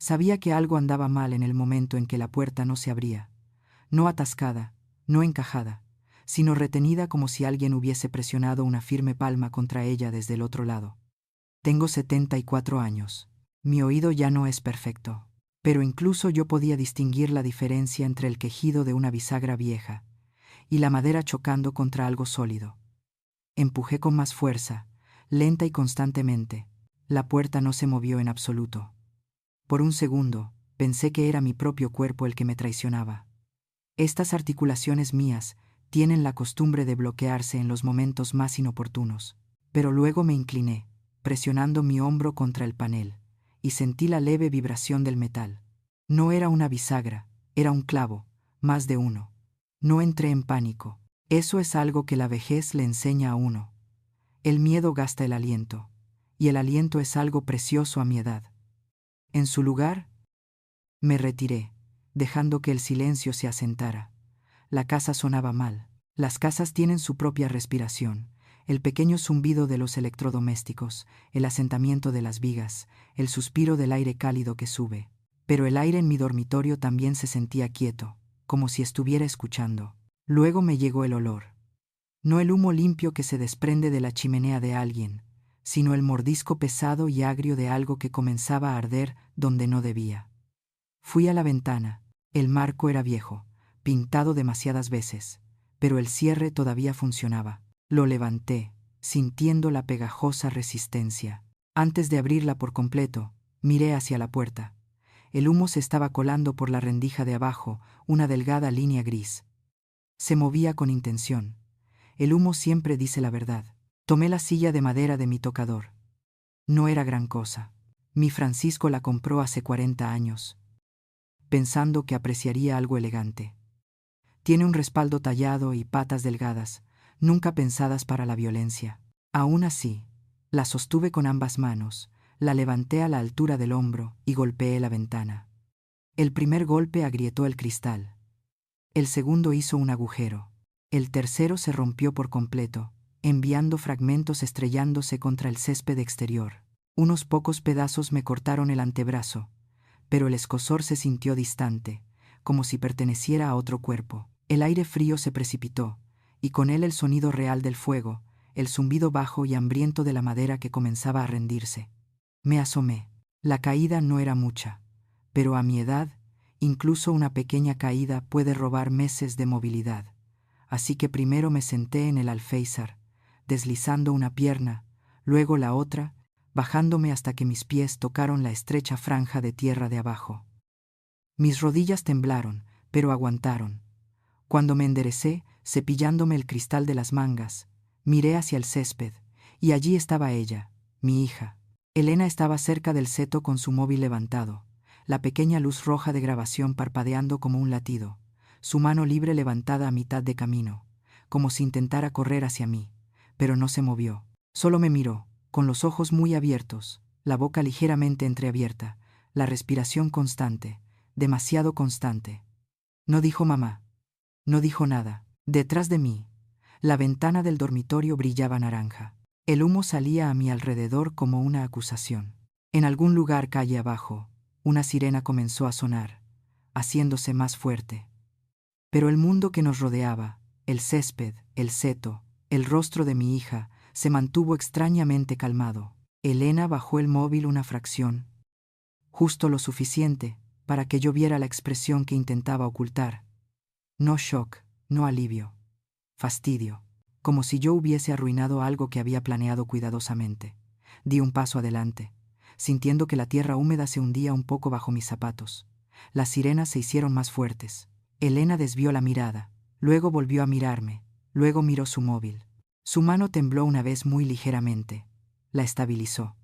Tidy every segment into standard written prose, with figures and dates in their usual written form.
Sabía que algo andaba mal en el momento en que la puerta no se abría, no atascada, no encajada, sino retenida como si alguien hubiese presionado una firme palma contra ella desde el otro lado. Tengo 74 años. Mi oído ya no es perfecto, pero incluso yo podía distinguir la diferencia entre el quejido de una bisagra vieja y la madera chocando contra algo sólido. Empujé con más fuerza, lenta y constantemente. La puerta no se movió en absoluto. Por un segundo, pensé que era mi propio cuerpo el que me traicionaba. Estas articulaciones mías tienen la costumbre de bloquearse en los momentos más inoportunos. Pero luego me incliné, presionando mi hombro contra el panel, y sentí la leve vibración del metal. No era una bisagra, era un clavo, más de uno. No entré en pánico. Eso es algo que la vejez le enseña a uno. El miedo gasta el aliento, y el aliento es algo precioso a mi edad. En su lugar, me retiré, dejando que el silencio se asentara. La casa sonaba mal. Las casas tienen su propia respiración, el pequeño zumbido de los electrodomésticos, el asentamiento de las vigas, el suspiro del aire cálido que sube. Pero el aire en mi dormitorio también se sentía quieto, como si estuviera escuchando. Luego me llegó el olor. No el humo limpio que se desprende de la chimenea de alguien, sino el mordisco pesado y agrio de algo que comenzaba a arder donde no debía. Fui a la ventana. El marco era viejo, pintado demasiadas veces, pero el cierre todavía funcionaba. Lo levanté, sintiendo la pegajosa resistencia. Antes de abrirla por completo, miré hacia la puerta. El humo se estaba colando por la rendija de abajo, una delgada línea gris. Se movía con intención. El humo siempre dice la verdad. Tomé la silla de madera de mi tocador. No era gran cosa. Mi Francisco la compró hace 40 años, pensando que apreciaría algo elegante. Tiene un respaldo tallado y patas delgadas, nunca pensadas para la violencia. Aún así, la sostuve con ambas manos, la levanté a la altura del hombro y golpeé la ventana. El primer golpe agrietó el cristal. El segundo hizo un agujero. El tercero se rompió por completo, enviando fragmentos estrellándose contra el césped exterior. Unos pocos pedazos me cortaron el antebrazo, pero el escozor se sintió distante, como si perteneciera a otro cuerpo. El aire frío se precipitó, y con él el sonido real del fuego, el zumbido bajo y hambriento de la madera que comenzaba a rendirse. Me asomé. La caída no era mucha, pero a mi edad, incluso una pequeña caída puede robar meses de movilidad. Así que primero me senté en el alféizar, deslizando una pierna, luego la otra, bajándome hasta que mis pies tocaron la estrecha franja de tierra de abajo. Mis rodillas temblaron, pero aguantaron. Cuando me enderecé, cepillándome el cristal de las mangas, miré hacia el césped, y allí estaba ella, mi hija. Elena estaba cerca del seto con su móvil levantado, la pequeña luz roja de grabación parpadeando como un latido, su mano libre levantada a mitad de camino, como si intentara correr hacia mí, pero no se movió. Solo me miró, con los ojos muy abiertos, la boca ligeramente entreabierta, la respiración constante, demasiado constante. No dijo mamá. No dijo nada. Detrás de mí, la ventana del dormitorio brillaba naranja. El humo salía a mi alrededor como una acusación. En algún lugar calle abajo, una sirena comenzó a sonar, haciéndose más fuerte. Pero el mundo que nos rodeaba, el césped, el seto, el rostro de mi hija, se mantuvo extrañamente calmado. Elena bajó el móvil una fracción, justo lo suficiente para que yo viera la expresión que intentaba ocultar. No shock, no alivio. Fastidio, como si yo hubiese arruinado algo que había planeado cuidadosamente. Di un paso adelante, sintiendo que la tierra húmeda se hundía un poco bajo mis zapatos. Las sirenas se hicieron más fuertes. Elena desvió la mirada, luego volvió a mirarme, luego miró su móvil. Su mano tembló una vez muy ligeramente. La estabilizó.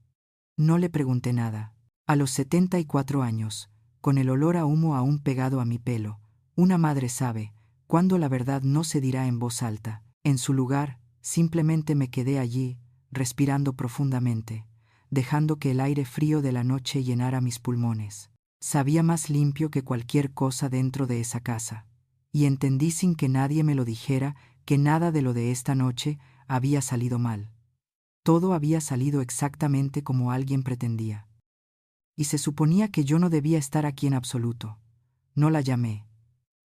No le pregunté nada. A los 74 años, con el olor a humo aún pegado a mi pelo, una madre sabe cuándo la verdad no se dirá en voz alta. En su lugar, simplemente me quedé allí, respirando profundamente, dejando que el aire frío de la noche llenara mis pulmones. Sabía más limpio que cualquier cosa dentro de esa casa, y entendí sin que nadie me lo dijera que nada de lo de esta noche había salido mal. Todo había salido exactamente como alguien pretendía. y se suponía que yo no debía estar aquí en absoluto. No la llamé.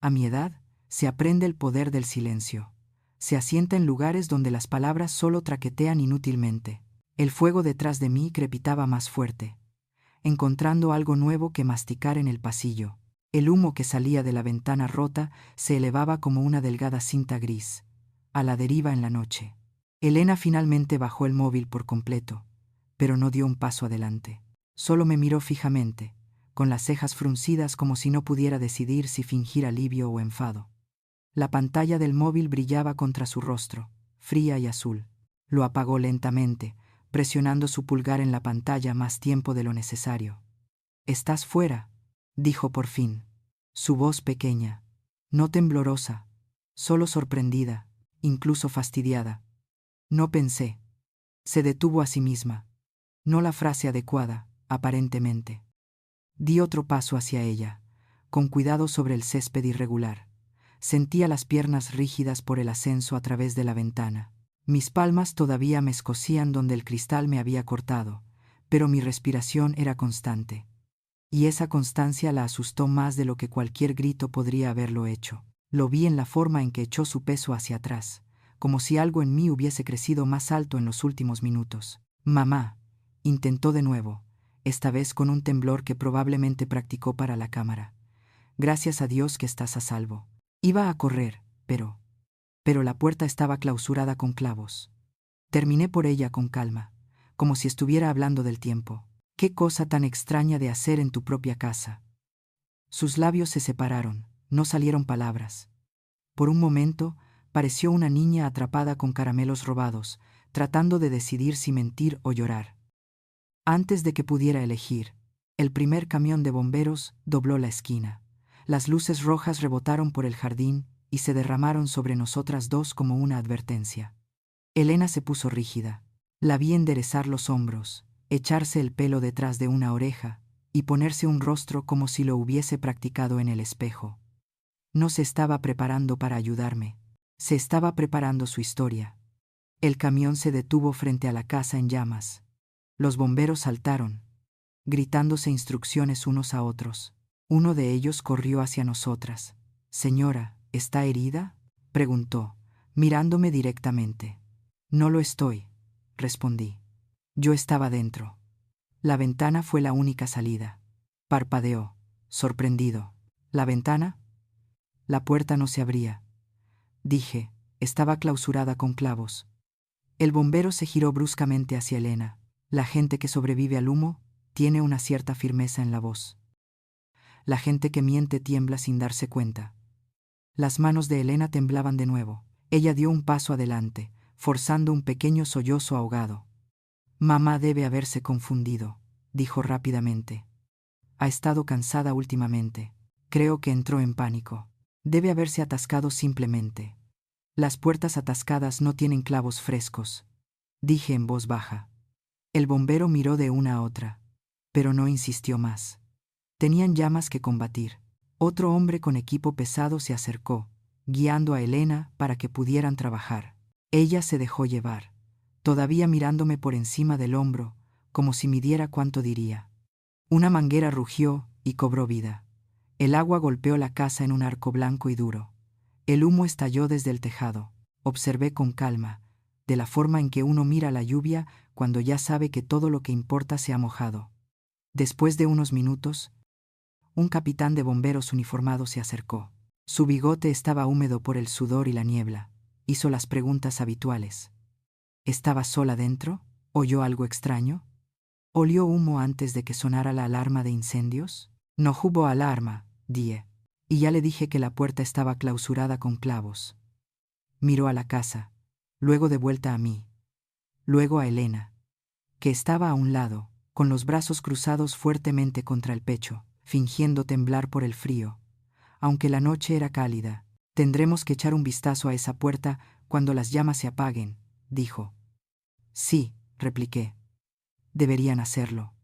A mi edad, se aprende el poder del silencio. Se asienta en lugares donde las palabras solo traquetean inútilmente. El fuego detrás de mí crepitaba más fuerte, encontrando algo nuevo que masticar en el pasillo. El humo que salía de la ventana rota se elevaba como una delgada cinta gris, a la deriva en la noche. Elena finalmente bajó el móvil por completo, pero no dio un paso adelante. Solo me miró fijamente, con las cejas fruncidas como si no pudiera decidir si fingir alivio o enfado. La pantalla del móvil brillaba contra su rostro, fría y azul. Lo apagó lentamente, presionando su pulgar en la pantalla más tiempo de lo necesario. «Estás fuera», dijo por fin. Su voz pequeña, no temblorosa, solo sorprendida, incluso fastidiada. No pensé. Se detuvo a sí misma. No la frase adecuada, aparentemente. Di otro paso hacia ella, con cuidado sobre el césped irregular. Sentía las piernas rígidas por el ascenso a través de la ventana. Mis palmas todavía me escocían donde el cristal me había cortado, pero mi respiración era constante. Y esa constancia la asustó más de lo que cualquier grito podría haberlo hecho. Lo vi en la forma en que echó su peso hacia atrás, como si algo en mí hubiese crecido más alto en los últimos minutos. «Mamá», intentó de nuevo, esta vez con un temblor que probablemente practicó para la cámara. «Gracias a Dios que estás a salvo». Iba a correr, pero la puerta estaba clausurada con clavos. Terminé por ella con calma, como si estuviera hablando del tiempo. «Qué cosa tan extraña de hacer en tu propia casa». Sus labios se separaron, no salieron palabras. Por un momento, pareció una niña atrapada con caramelos robados, tratando de decidir si mentir o llorar. Antes de que pudiera elegir, el primer camión de bomberos dobló la esquina. Las luces rojas rebotaron por el jardín y se derramaron sobre nosotras dos como una advertencia. Elena se puso rígida. La vi enderezar los hombros, echarse el pelo detrás de una oreja y ponerse un rostro como si lo hubiese practicado en el espejo. No se estaba preparando para ayudarme. Se estaba preparando su historia. El camión se detuvo frente a la casa en llamas. Los bomberos saltaron, gritándose instrucciones unos a otros. Uno de ellos corrió hacia nosotras. «Señora, ¿está herida?», preguntó, mirándome directamente. «No lo estoy», respondí. Yo estaba dentro. La ventana fue la única salida. Parpadeó, sorprendido. «¿La ventana?». La puerta no se abría. Dije, estaba clausurada con clavos. El bombero se giró bruscamente hacia Elena. La gente que sobrevive al humo tiene una cierta firmeza en la voz. La gente que miente tiembla sin darse cuenta. Las manos de Elena temblaban de nuevo. Ella dio un paso adelante, forzando un pequeño sollozo ahogado. «Mamá debe haberse confundido», dijo rápidamente. «Ha estado cansada últimamente. Creo que entró en pánico. Debe haberse atascado simplemente. Las puertas atascadas no tienen clavos frescos», dije en voz baja. El bombero miró de una a otra, pero no insistió más. Tenían llamas que combatir. Otro hombre con equipo pesado se acercó, guiando a Elena para que pudieran trabajar. Ella se dejó llevar, todavía mirándome por encima del hombro, como si midiera cuánto diría. Una manguera rugió y cobró vida. El agua golpeó la casa en un arco blanco y duro. El humo estalló desde el tejado. Observé con calma, de la forma en que uno mira la lluvia cuando ya sabe que todo lo que importa se ha mojado. Después de unos minutos, un capitán de bomberos uniformado se acercó. Su bigote estaba húmedo por el sudor y la niebla. Hizo las preguntas habituales. ¿Estaba sola dentro? ¿Oyó algo extraño? ¿Olió humo antes de que sonara la alarma de incendios? «No hubo alarma», dije. Y ya le dije que la puerta estaba clausurada con clavos. Miró a la casa, luego de vuelta a mí, luego a Elena, que estaba a un lado, con los brazos cruzados fuertemente contra el pecho, fingiendo temblar por el frío. Aunque la noche era cálida, tendremos que echar un vistazo a esa puerta cuando las llamas se apaguen, dijo. «Sí», repliqué. «Deberían hacerlo».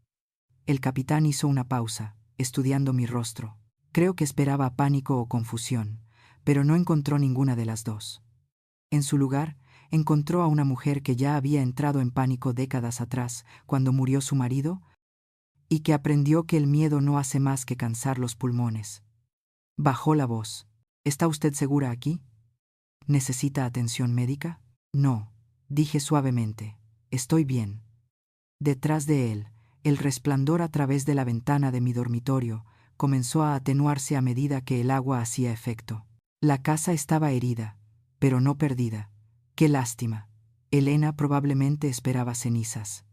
El capitán hizo una pausa, estudiando mi rostro. Creo que esperaba pánico o confusión, pero no encontró ninguna de las dos. En su lugar, encontró a una mujer que ya había entrado en pánico décadas atrás, cuando murió su marido, y que aprendió que el miedo no hace más que cansar los pulmones. Bajó la voz. ¿Está usted segura aquí? ¿Necesita atención médica? No, dije suavemente. Estoy bien. Detrás de él, el resplandor a través de la ventana de mi dormitorio comenzó a atenuarse a medida que el agua hacía efecto. La casa estaba herida, pero no perdida. ¡Qué lástima! Elena probablemente esperaba cenizas.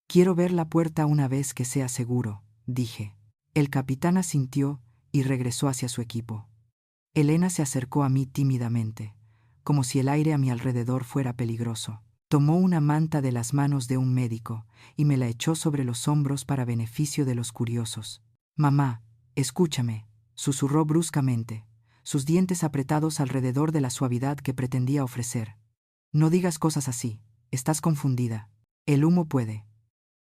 Quiero ver la puerta una vez que sea seguro, dije. El capitán asintió y regresó hacia su equipo. Elena se acercó a mí tímidamente, como si el aire a mi alrededor fuera peligroso. Tomó una manta de las manos de un médico y me la echó sobre los hombros para beneficio de los curiosos. «Mamá, escúchame», susurró bruscamente, sus dientes apretados alrededor de la suavidad que pretendía ofrecer. «No digas cosas así, estás confundida. El humo puede».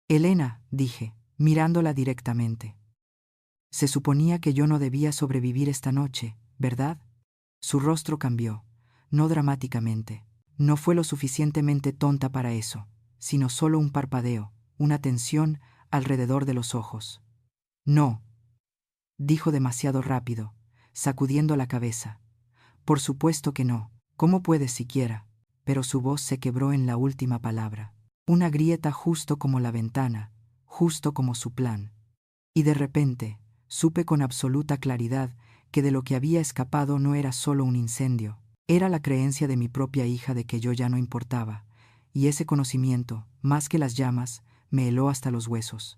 «Elena», dije, mirándola directamente. «Se suponía que yo no debía sobrevivir esta noche, ¿verdad?» Su rostro cambió, no dramáticamente. No fue lo suficientemente tonta para eso, sino solo un parpadeo, una tensión alrededor de los ojos. «No», dijo demasiado rápido, sacudiendo la cabeza. «Por supuesto que no. ¿Cómo puedes siquiera?» Pero su voz se quebró en la última palabra. Una grieta justo como la ventana, justo como su plan. Y de repente, supe con absoluta claridad que de lo que había escapado no era solo un incendio, era la creencia de mi propia hija de que yo ya no importaba, y ese conocimiento, más que las llamas, me heló hasta los huesos.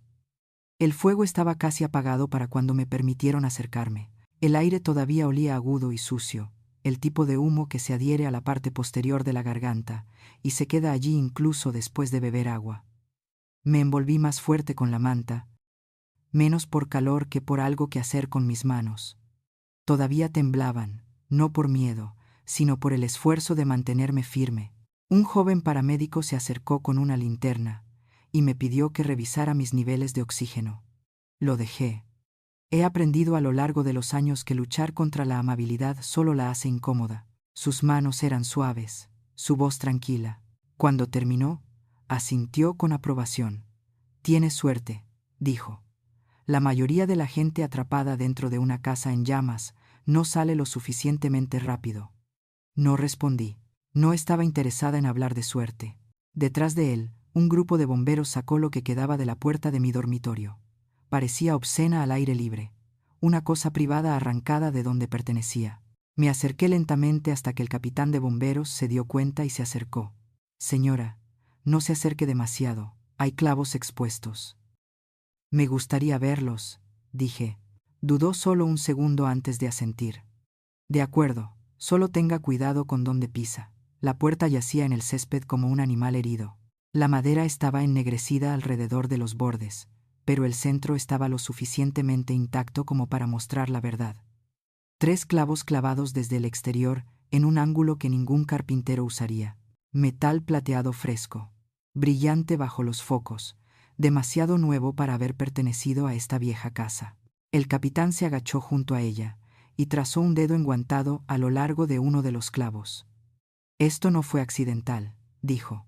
El fuego estaba casi apagado para cuando me permitieron acercarme. El aire todavía olía agudo y sucio, el tipo de humo que se adhiere a la parte posterior de la garganta y se queda allí incluso después de beber agua. Me envolví más fuerte con la manta, menos por calor que por algo que hacer con mis manos. Todavía temblaban, no por miedo, sino por el esfuerzo de mantenerme firme. Un joven paramédico se acercó con una linterna y me pidió que revisara mis niveles de oxígeno. Lo dejé. He aprendido a lo largo de los años que luchar contra la amabilidad solo la hace incómoda. Sus manos eran suaves, su voz tranquila. Cuando terminó, asintió con aprobación. «Tienes suerte», dijo. «La mayoría de la gente atrapada dentro de una casa en llamas no sale lo suficientemente rápido». No respondí. No estaba interesada en hablar de suerte. Detrás de él, un grupo de bomberos sacó lo que quedaba de la puerta de mi dormitorio. Parecía obscena al aire libre, una cosa privada arrancada de donde pertenecía. Me acerqué lentamente hasta que el capitán de bomberos se dio cuenta y se acercó. «Señora, no se acerque demasiado, hay clavos expuestos». «Me gustaría verlos», dije. Dudó solo un segundo antes de asentir. «De acuerdo, solo tenga cuidado con dónde pisa». La puerta yacía en el césped como un animal herido. La madera estaba ennegrecida alrededor de los bordes, pero el centro estaba lo suficientemente intacto como para mostrar la verdad. 3 clavos clavados desde el exterior en un ángulo que ningún carpintero usaría. Metal plateado fresco, brillante bajo los focos, demasiado nuevo para haber pertenecido a esta vieja casa. El capitán se agachó junto a ella y trazó un dedo enguantado a lo largo de uno de los clavos. «Esto no fue accidental», dijo.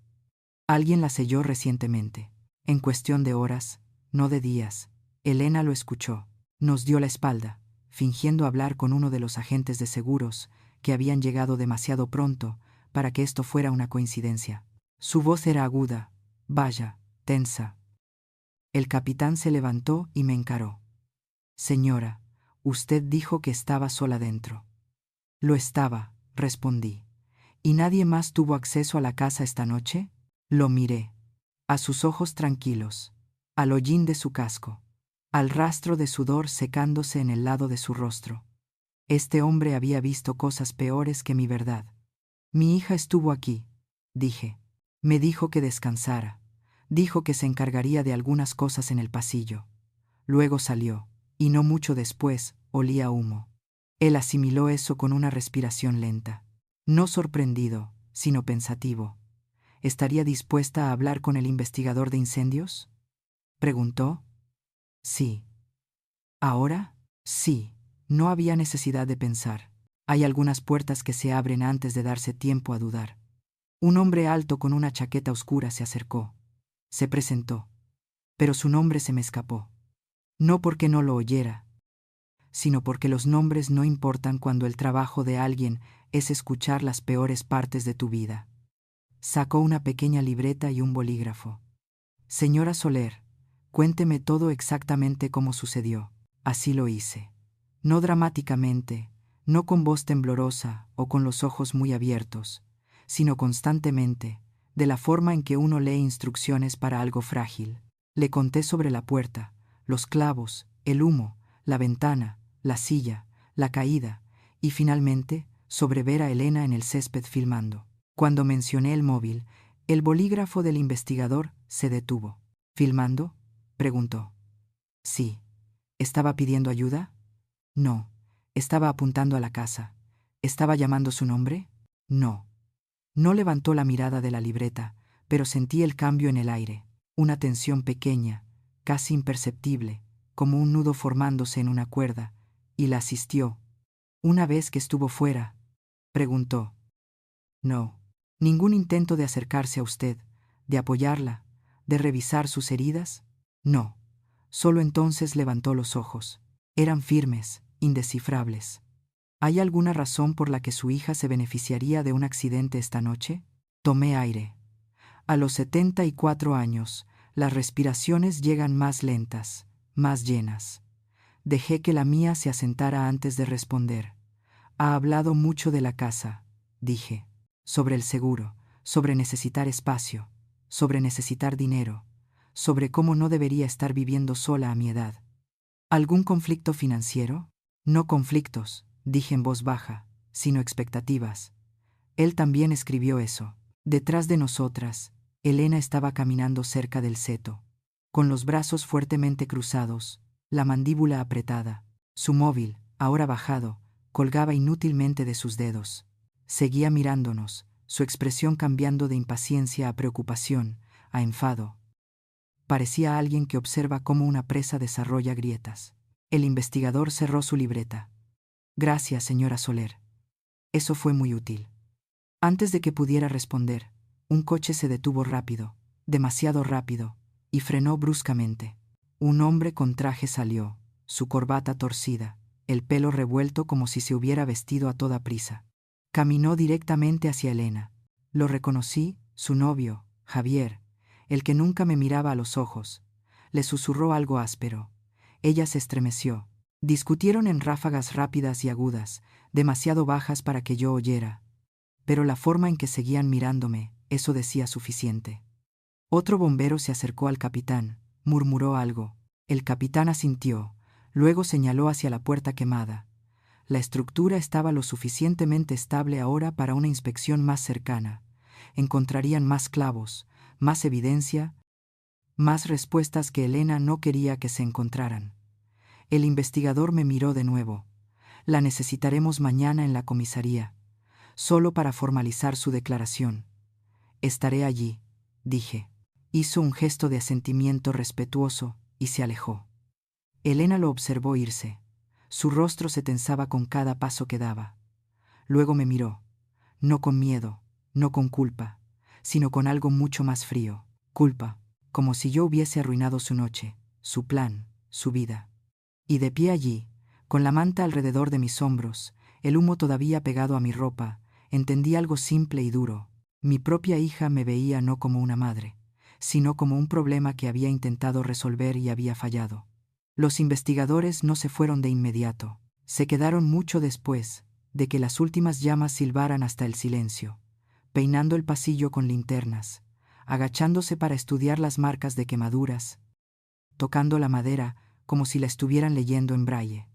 «Alguien la selló recientemente. En cuestión de horas, no de días». Elena lo escuchó. Nos dio la espalda, fingiendo hablar con uno de los agentes de seguros que habían llegado demasiado pronto para que esto fuera una coincidencia. Su voz era aguda, vaya, tensa. El capitán se levantó y me encaró. «Señora, usted dijo que estaba sola dentro». «Lo estaba», respondí. «¿Y nadie más tuvo acceso a la casa esta noche?» Lo miré. A sus ojos tranquilos, al hollín de su casco, al rastro de sudor secándose en el lado de su rostro. Este hombre había visto cosas peores que mi verdad. «Mi hija estuvo aquí», dije. «Me dijo que descansara. Dijo que se encargaría de algunas cosas en el pasillo. Luego salió, y no mucho después olía humo». Él asimiló eso con una respiración lenta. No sorprendido, sino pensativo. «¿Estaría dispuesta a hablar con el investigador de incendios?», preguntó. «Sí». «¿Ahora?» «Sí». No había necesidad de pensar. Hay algunas puertas que se abren antes de darse tiempo a dudar. Un hombre alto con una chaqueta oscura se acercó. Se presentó. Pero su nombre se me escapó. No porque no lo oyera, sino porque los nombres no importan cuando el trabajo de alguien es escuchar las peores partes de tu vida. Sacó una pequeña libreta y un bolígrafo. Señora Soler, cuénteme todo exactamente cómo sucedió. Así lo hice. No dramáticamente, no con voz temblorosa o con los ojos muy abiertos, sino constantemente, de la forma en que uno lee instrucciones para algo frágil. Le conté sobre la puerta, los clavos, el humo, la ventana, la silla, la caída, y finalmente, sobre ver a Elena en el césped filmando. Cuando mencioné el móvil, el bolígrafo del investigador se detuvo. ¿Filmando?, preguntó. Sí. ¿Estaba pidiendo ayuda? No. ¿Estaba apuntando a la casa? ¿Estaba llamando su nombre? No. No levantó la mirada de la libreta, pero sentí el cambio en el aire, una tensión pequeña, casi imperceptible, como un nudo formándose en una cuerda, y la asistió. Una vez que estuvo fuera, preguntó. No. ¿Ningún intento de acercarse a usted, de apoyarla, de revisar sus heridas? No. Solo entonces levantó los ojos. Eran firmes, indescifrables. ¿Hay alguna razón por la que su hija se beneficiaría de un accidente esta noche? Tomé aire. A los 74 años, las respiraciones llegan más lentas, más llenas. Dejé que la mía se asentara antes de responder. Ha hablado mucho de la casa, dije. Sobre el seguro, sobre necesitar espacio, sobre necesitar dinero, sobre cómo no debería estar viviendo sola a mi edad. ¿Algún conflicto financiero? No conflictos, dije en voz baja, sino expectativas. Él también escribió eso. Detrás de nosotras, Elena estaba caminando cerca del seto, con los brazos fuertemente cruzados, la mandíbula apretada. Su móvil, ahora bajado, colgaba inútilmente de sus dedos. Seguía mirándonos, su expresión cambiando de impaciencia a preocupación, a enfado. Parecía alguien que observa cómo una presa desarrolla grietas. El investigador cerró su libreta. Gracias, señora Soler. Eso fue muy útil. Antes de que pudiera responder, un coche se detuvo rápido, demasiado rápido, y frenó bruscamente. Un hombre con traje salió, su corbata torcida, el pelo revuelto como si se hubiera vestido a toda prisa. Caminó directamente hacia Elena. Lo reconocí, su novio, Javier, el que nunca me miraba a los ojos. Le susurró algo áspero. Ella se estremeció. Discutieron en ráfagas rápidas y agudas, demasiado bajas para que yo oyera. Pero la forma en que seguían mirándome, eso decía suficiente. Otro bombero se acercó al capitán, murmuró algo. El capitán asintió, luego señaló hacia la puerta quemada. La estructura estaba lo suficientemente estable ahora para una inspección más cercana. Encontrarían más clavos, más evidencia, más respuestas que Elena no quería que se encontraran. El investigador me miró de nuevo. La necesitaremos mañana en la comisaría, solo para formalizar su declaración. Estaré allí, dije. Hizo un gesto de asentimiento respetuoso y se alejó. Elena lo observó irse. Su rostro se tensaba con cada paso que daba. Luego me miró, no con miedo, no con culpa, sino con algo mucho más frío. Culpa, como si yo hubiese arruinado su noche, su plan, su vida. Y de pie allí, con la manta alrededor de mis hombros, el humo todavía pegado a mi ropa, entendí algo simple y duro. Mi propia hija me veía no como una madre, sino como un problema que había intentado resolver y había fallado. Los investigadores no se fueron de inmediato. Se quedaron mucho después de que las últimas llamas silbaran hasta el silencio, peinando el pasillo con linternas, agachándose para estudiar las marcas de quemaduras, tocando la madera como si la estuvieran leyendo en braille.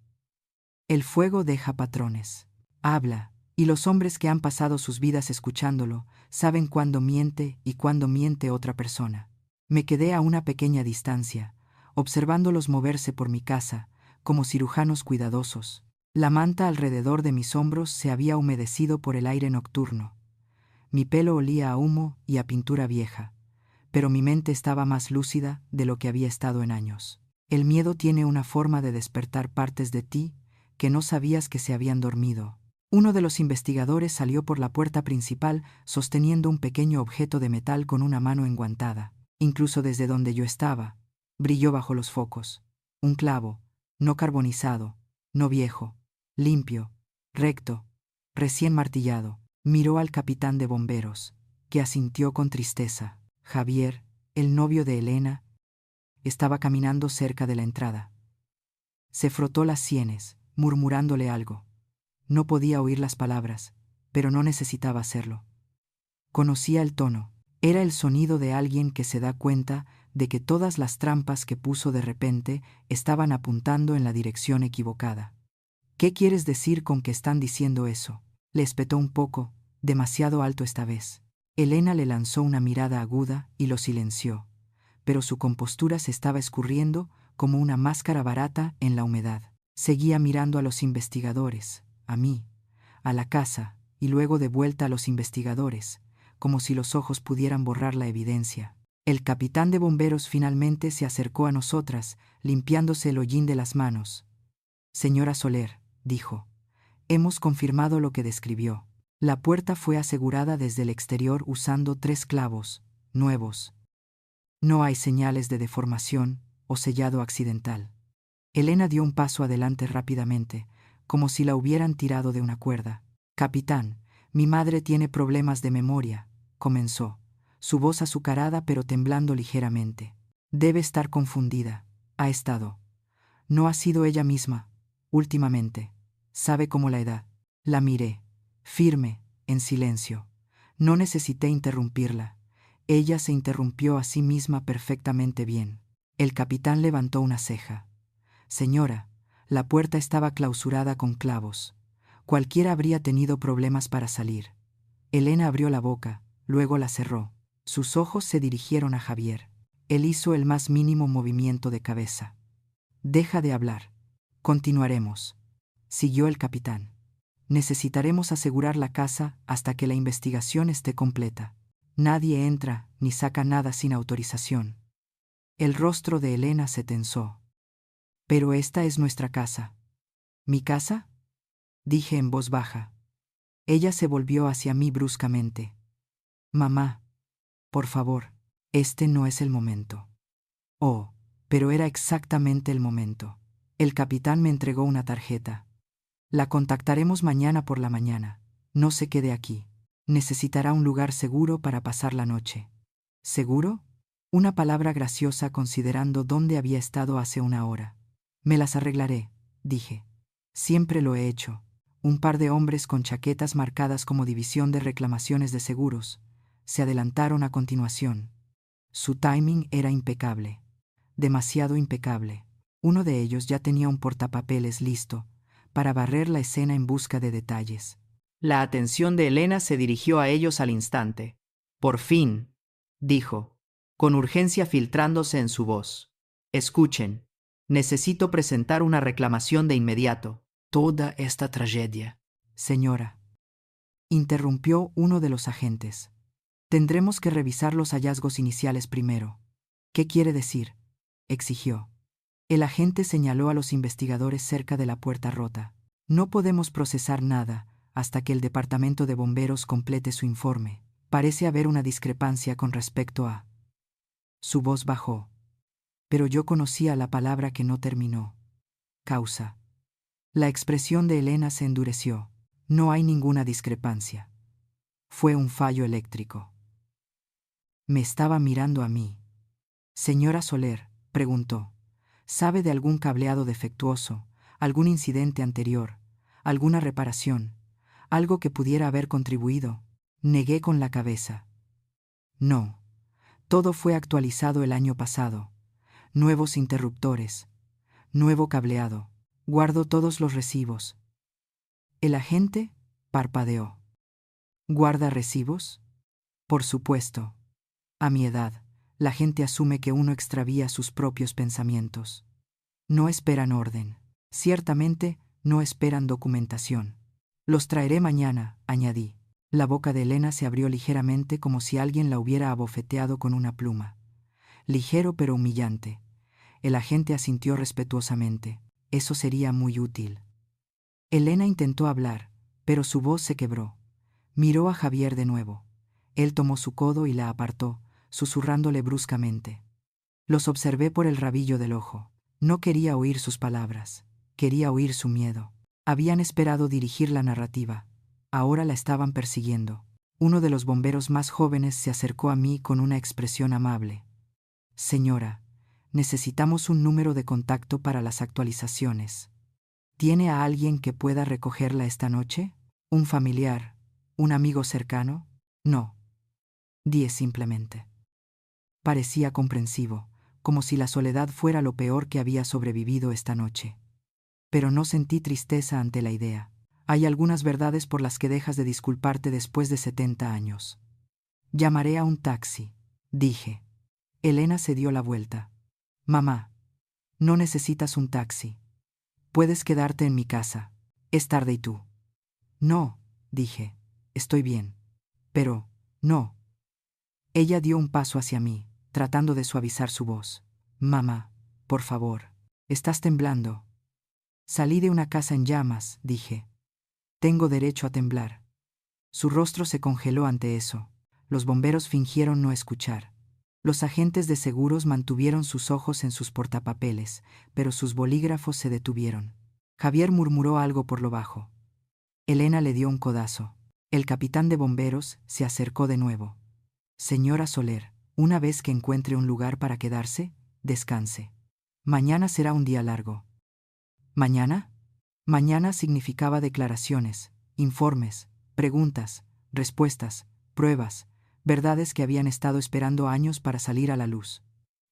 El fuego deja patrones. Habla, y los hombres que han pasado sus vidas escuchándolo saben cuándo miente y cuándo miente otra persona. Me quedé a una pequeña distancia, observándolos moverse por mi casa, como cirujanos cuidadosos. La manta alrededor de mis hombros se había humedecido por el aire nocturno. Mi pelo olía a humo y a pintura vieja, pero mi mente estaba más lúcida de lo que había estado en años. El miedo tiene una forma de despertar partes de ti que no sabías que se habían dormido. Uno de los investigadores salió por la puerta principal sosteniendo un pequeño objeto de metal con una mano enguantada. Incluso desde donde yo estaba, brilló bajo los focos. Un clavo, no carbonizado, no viejo, limpio, recto, recién martillado. Miró al capitán de bomberos, que asintió con tristeza. Javier, el novio de Elena, estaba caminando cerca de la entrada. Se frotó las sienes, murmurándole algo. No podía oír las palabras, pero no necesitaba hacerlo. Conocía el tono. Era el sonido de alguien que se da cuenta de que todas las trampas que puso de repente estaban apuntando en la dirección equivocada. ¿Qué quieres decir con que están diciendo eso? Le espetó un poco, demasiado alto esta vez. Elena le lanzó una mirada aguda y lo silenció, pero su compostura se estaba escurriendo como una máscara barata en la humedad. Seguía mirando a los investigadores, a mí, a la casa, y luego de vuelta a los investigadores, como si los ojos pudieran borrar la evidencia. El capitán de bomberos finalmente se acercó a nosotras, limpiándose el hollín de las manos. Señora Soler, dijo, hemos confirmado lo que describió. La puerta fue asegurada desde el exterior usando 3 clavos, nuevos. No hay señales de deformación o sellado accidental. Elena dio un paso adelante rápidamente, como si la hubieran tirado de una cuerda. Capitán, mi madre tiene problemas de memoria, comenzó, su voz azucarada pero temblando ligeramente. Debe estar confundida. Ha estado. No ha sido ella misma, últimamente. Sabe cómo la edad. La miré, firme, en silencio. No necesité interrumpirla. Ella se interrumpió a sí misma perfectamente bien. El capitán levantó una ceja. Señora, la puerta estaba clausurada con clavos. Cualquiera habría tenido problemas para salir. Elena abrió la boca, luego la cerró. Sus ojos se dirigieron a Javier. Él hizo el más mínimo movimiento de cabeza. Deja de hablar. Continuaremos. Siguió el capitán. Necesitaremos asegurar la casa hasta que la investigación esté completa. Nadie entra ni saca nada sin autorización. El rostro de Elena se tensó. Pero esta es nuestra casa. ¿Mi casa? Dije en voz baja. Ella se volvió hacia mí bruscamente. Mamá, por favor, este no es el momento. Oh, pero era exactamente el momento. El capitán me entregó una tarjeta. La contactaremos mañana por la mañana. No se quede aquí. Necesitará un lugar seguro para pasar la noche. ¿Seguro? Una palabra graciosa considerando dónde había estado hace una hora. Me las arreglaré, dije. Siempre lo he hecho. Un par de hombres con chaquetas marcadas como división de reclamaciones de seguros se adelantaron a continuación. Su timing era impecable. Demasiado impecable. Uno de ellos ya tenía un portapapeles listo para barrer la escena en busca de detalles. La atención de Elena se dirigió a ellos al instante. Por fin, dijo, con urgencia filtrándose en su voz. Escuchen, necesito presentar una reclamación de inmediato. Toda esta tragedia. Señora, interrumpió uno de los agentes. Tendremos que revisar los hallazgos iniciales primero. ¿Qué quiere decir? Exigió. El agente señaló a los investigadores cerca de la puerta rota. No podemos procesar nada hasta que el departamento de bomberos complete su informe. Parece haber una discrepancia con respecto a... Su voz bajó. Pero yo conocía la palabra que no terminó. Causa. La expresión de Elena se endureció. No hay ninguna discrepancia. Fue un fallo eléctrico. Me estaba mirando a mí. Señora Soler, preguntó, ¿sabe de algún cableado defectuoso, algún incidente anterior, alguna reparación, algo que pudiera haber contribuido? Negué con la cabeza. No. Todo fue actualizado el año pasado. Nuevos interruptores. Nuevo cableado. Guardo todos los recibos. El agente parpadeó. ¿Guarda recibos? Por supuesto. A mi edad, la gente asume que uno extravía sus propios pensamientos. No esperan orden. Ciertamente, no esperan documentación. Los traeré mañana, añadí. La boca de Elena se abrió ligeramente como si alguien la hubiera abofeteado con una pluma. Ligero pero humillante. El agente asintió respetuosamente. Eso sería muy útil. Elena intentó hablar, pero su voz se quebró. Miró a Javier de nuevo. Él tomó su codo y la apartó, susurrándole bruscamente. Los observé por el rabillo del ojo. No quería oír sus palabras, quería oír su miedo. Habían esperado dirigir la narrativa, ahora la estaban persiguiendo. Uno de los bomberos más jóvenes se acercó a mí con una expresión amable. Señora, necesitamos un número de contacto para las actualizaciones. ¿Tiene a alguien que pueda recogerla esta noche? ¿Un familiar? ¿Un amigo cercano? No. 10 simplemente. Parecía comprensivo, como si la soledad fuera lo peor que había sobrevivido esta noche. Pero no sentí tristeza ante la idea. Hay algunas verdades por las que dejas de disculparte después de 70 años. Llamaré a un taxi, dije. Elena se dio la vuelta. Mamá, no necesitas un taxi. Puedes quedarte en mi casa. Es tarde y tú. No, dije. Estoy bien. Pero, no. Ella dio un paso hacia mí, tratando de suavizar su voz. Mamá, por favor. Estás temblando. Salí de una casa en llamas, dije. Tengo derecho a temblar. Su rostro se congeló ante eso. Los bomberos fingieron no escuchar. Los agentes de seguros mantuvieron sus ojos en sus portapapeles, pero sus bolígrafos se detuvieron. Javier murmuró algo por lo bajo. Elena le dio un codazo. El capitán de bomberos se acercó de nuevo. Señora Soler, una vez que encuentre un lugar para quedarse, descanse. Mañana será un día largo. ¿Mañana? Mañana significaba declaraciones, informes, preguntas, respuestas, pruebas, verdades que habían estado esperando años para salir a la luz.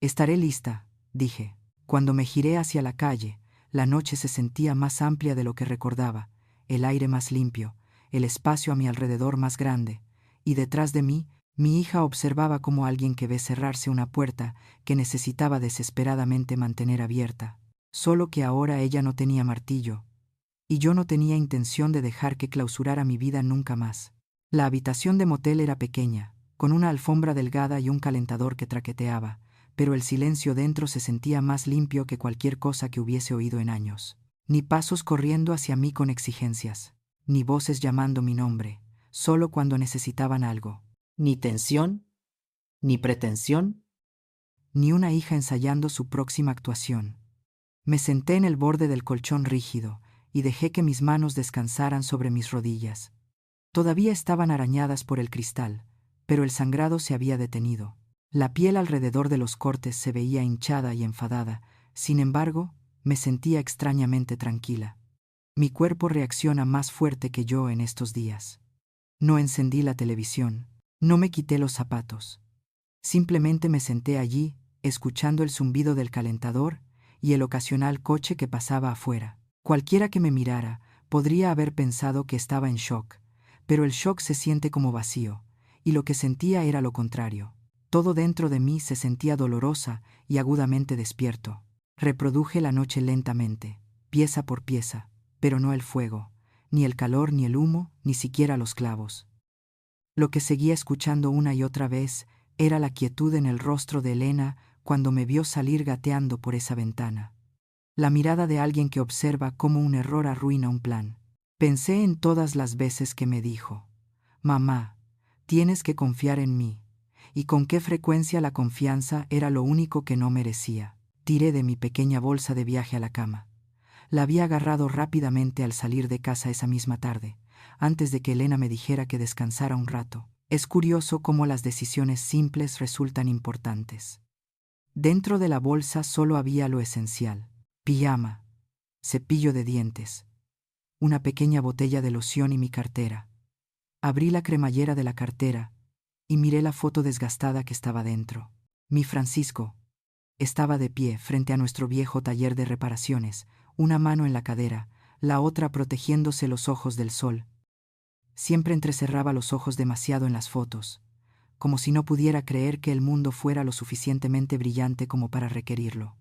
Estaré lista, dije. Cuando me giré hacia la calle, la noche se sentía más amplia de lo que recordaba, el aire más limpio, el espacio a mi alrededor más grande, y detrás de mí, mi hija observaba como alguien que ve cerrarse una puerta que necesitaba desesperadamente mantener abierta. Solo que ahora ella no tenía martillo, y yo no tenía intención de dejar que clausurara mi vida nunca más. La habitación de motel era pequeña, con una alfombra delgada y un calentador que traqueteaba, pero el silencio dentro se sentía más limpio que cualquier cosa que hubiese oído en años. Ni pasos corriendo hacia mí con exigencias, ni voces llamando mi nombre, solo cuando necesitaban algo. Ni tensión, ni pretensión. Ni una hija ensayando su próxima actuación. Me senté en el borde del colchón rígido y dejé que mis manos descansaran sobre mis rodillas. Todavía estaban arañadas por el cristal, pero el sangrado se había detenido. La piel alrededor de los cortes se veía hinchada y enfadada. Sin embargo, me sentía extrañamente tranquila. Mi cuerpo reacciona más fuerte que yo en estos días. No encendí la televisión, no me quité los zapatos. Simplemente me senté allí, escuchando el zumbido del calentador y el ocasional coche que pasaba afuera. Cualquiera que me mirara podría haber pensado que estaba en shock, pero el shock se siente como vacío, y lo que sentía era lo contrario. Todo dentro de mí se sentía dolorosa y agudamente despierto. Reproduje la noche lentamente, pieza por pieza, pero no el fuego, ni el calor, ni el humo, ni siquiera los clavos. Lo que seguía escuchando una y otra vez era la quietud en el rostro de Elena cuando me vio salir gateando por esa ventana. La mirada de alguien que observa cómo un error arruina un plan. Pensé en todas las veces que me dijo, «Mamá, tienes que confiar en mí», y con qué frecuencia la confianza era lo único que no merecía. Tiré de mi pequeña bolsa de viaje a la cama. La había agarrado rápidamente al salir de casa esa misma tarde, antes de que Elena me dijera que descansara un rato. Es curioso cómo las decisiones simples resultan importantes. Dentro de la bolsa solo había lo esencial: pijama, cepillo de dientes, una pequeña botella de loción y mi cartera. Abrí la cremallera de la cartera y miré la foto desgastada que estaba dentro. Mi Francisco estaba de pie frente a nuestro viejo taller de reparaciones, una mano en la cadera, la otra protegiéndose los ojos del sol. Siempre entrecerraba los ojos demasiado en las fotos, como si no pudiera creer que el mundo fuera lo suficientemente brillante como para requerirlo.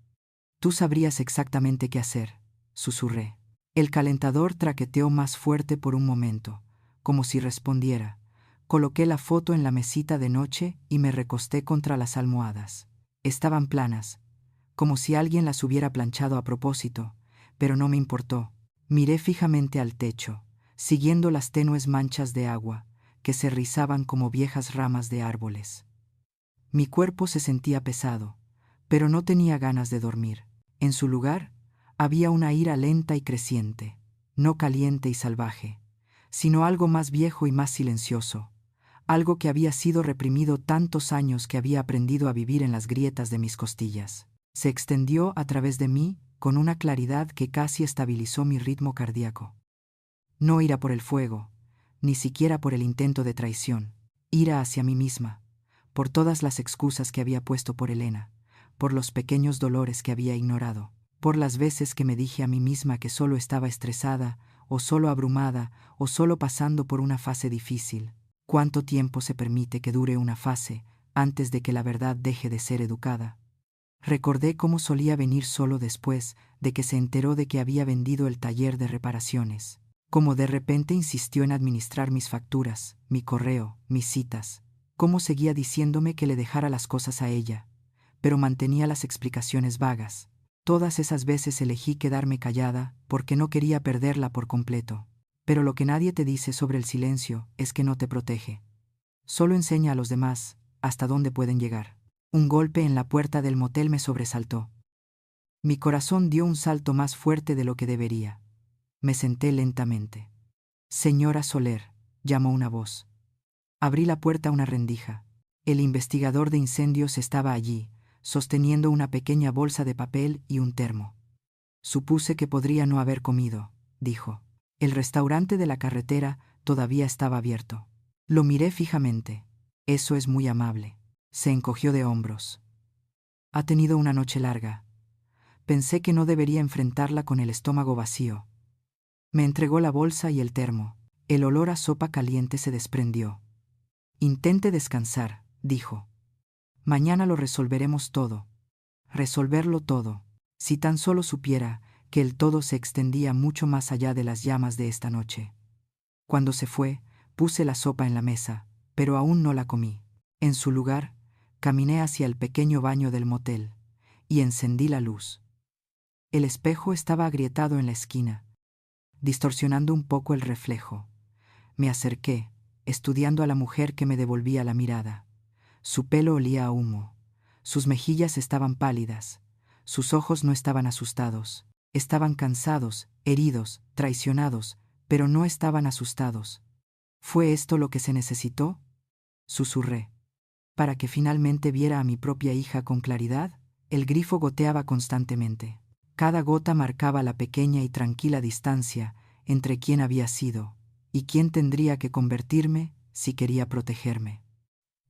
Tú sabrías exactamente qué hacer, susurré. El calentador traqueteó más fuerte por un momento, como si respondiera. Coloqué la foto en la mesita de noche y me recosté contra las almohadas. Estaban planas, como si alguien las hubiera planchado a propósito, pero no me importó. Miré fijamente al techo, siguiendo las tenues manchas de agua que se rizaban como viejas ramas de árboles. Mi cuerpo se sentía pesado, pero no tenía ganas de dormir. En su lugar, había una ira lenta y creciente, no caliente y salvaje, sino algo más viejo y más silencioso, algo que había sido reprimido tantos años que había aprendido a vivir en las grietas de mis costillas. Se extendió a través de mí con una claridad que casi estabilizó mi ritmo cardíaco. No ira por el fuego, ni siquiera por el intento de traición, ira hacia mí misma, por todas las excusas que había puesto por Elena, por los pequeños dolores que había ignorado, por las veces que me dije a mí misma que solo estaba estresada, o solo abrumada, o solo pasando por una fase difícil. ¿Cuánto tiempo se permite que dure una fase antes de que la verdad deje de ser educada? Recordé cómo solía venir solo después de que se enteró de que había vendido el taller de reparaciones, cómo de repente insistió en administrar mis facturas, mi correo, mis citas, cómo seguía diciéndome que le dejara las cosas a ella, pero mantenía las explicaciones vagas. Todas esas veces elegí quedarme callada porque no quería perderla por completo. Pero lo que nadie te dice sobre el silencio es que no te protege. Solo enseña a los demás hasta dónde pueden llegar. Un golpe en la puerta del motel me sobresaltó. Mi corazón dio un salto más fuerte de lo que debería. Me senté lentamente. «Señora Soler», llamó una voz. Abrí la puerta a una rendija. El investigador de incendios estaba allí, sosteniendo una pequeña bolsa de papel y un termo. «Supuse que podría no haber comido», dijo. El restaurante de la carretera todavía estaba abierto. Lo miré fijamente. «Eso es muy amable». Se encogió de hombros. «Ha tenido una noche larga. Pensé que no debería enfrentarla con el estómago vacío». Me entregó la bolsa y el termo. El olor a sopa caliente se desprendió. «Intente descansar», dijo. «Mañana lo resolveremos todo. Resolverlo todo. Si tan solo supiera que el todo se extendía mucho más allá de las llamas de esta noche». Cuando se fue, puse la sopa en la mesa, pero aún no la comí. En su lugar, caminé hacia el pequeño baño del motel y encendí la luz. El espejo estaba agrietado en la esquina, distorsionando un poco el reflejo. Me acerqué, estudiando a la mujer que me devolvía la mirada. Su pelo olía a humo. Sus mejillas estaban pálidas. Sus ojos no estaban asustados. Estaban cansados, heridos, traicionados, pero no estaban asustados. ¿Fue esto lo que se necesitó?, susurré. Para que finalmente viera a mi propia hija con claridad. El grifo goteaba constantemente. Cada gota marcaba la pequeña y tranquila distancia entre quién había sido y quién tendría que convertirme si quería protegerme.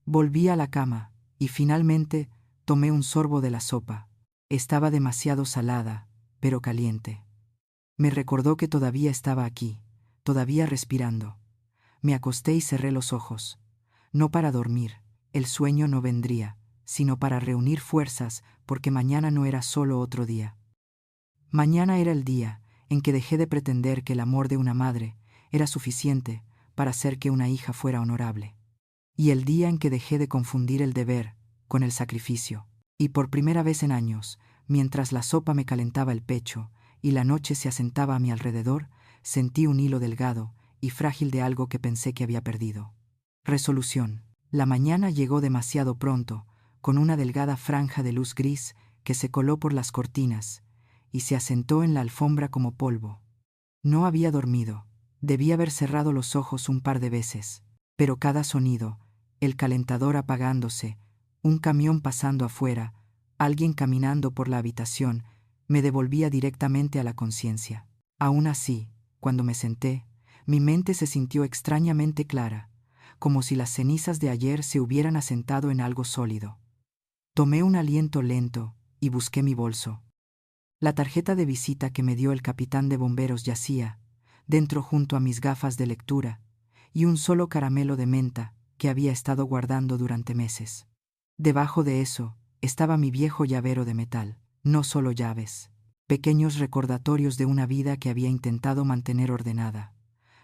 Volví a la cama y finalmente tomé un sorbo de la sopa. Estaba demasiado salada, pero caliente. Me recordó que todavía estaba aquí, todavía respirando. Me acosté y cerré los ojos. No para dormir, el sueño no vendría, sino para reunir fuerzas, porque mañana no era solo otro día. Mañana era el día en que dejé de pretender que el amor de una madre era suficiente para hacer que una hija fuera honorable. Y el día en que dejé de confundir el deber con el sacrificio. Y por primera vez en años, mientras la sopa me calentaba el pecho y la noche se asentaba a mi alrededor, sentí un hilo delgado y frágil de algo que pensé que había perdido. Resolución. La mañana llegó demasiado pronto, con una delgada franja de luz gris que se coló por las cortinas y se asentó en la alfombra como polvo. No había dormido. Debí haber cerrado los ojos un par de veces, pero cada sonido, el calentador apagándose, un camión pasando afuera, alguien caminando por la habitación, me devolvía directamente a la conciencia. Aún así, cuando me senté, mi mente se sintió extrañamente clara, como si las cenizas de ayer se hubieran asentado en algo sólido. Tomé un aliento lento y busqué mi bolso. La tarjeta de visita que me dio el capitán de bomberos yacía, dentro junto a mis gafas de lectura, y un solo caramelo de menta que había estado guardando durante meses. Debajo de eso estaba mi viejo llavero de metal, no solo llaves, pequeños recordatorios de una vida que había intentado mantener ordenada.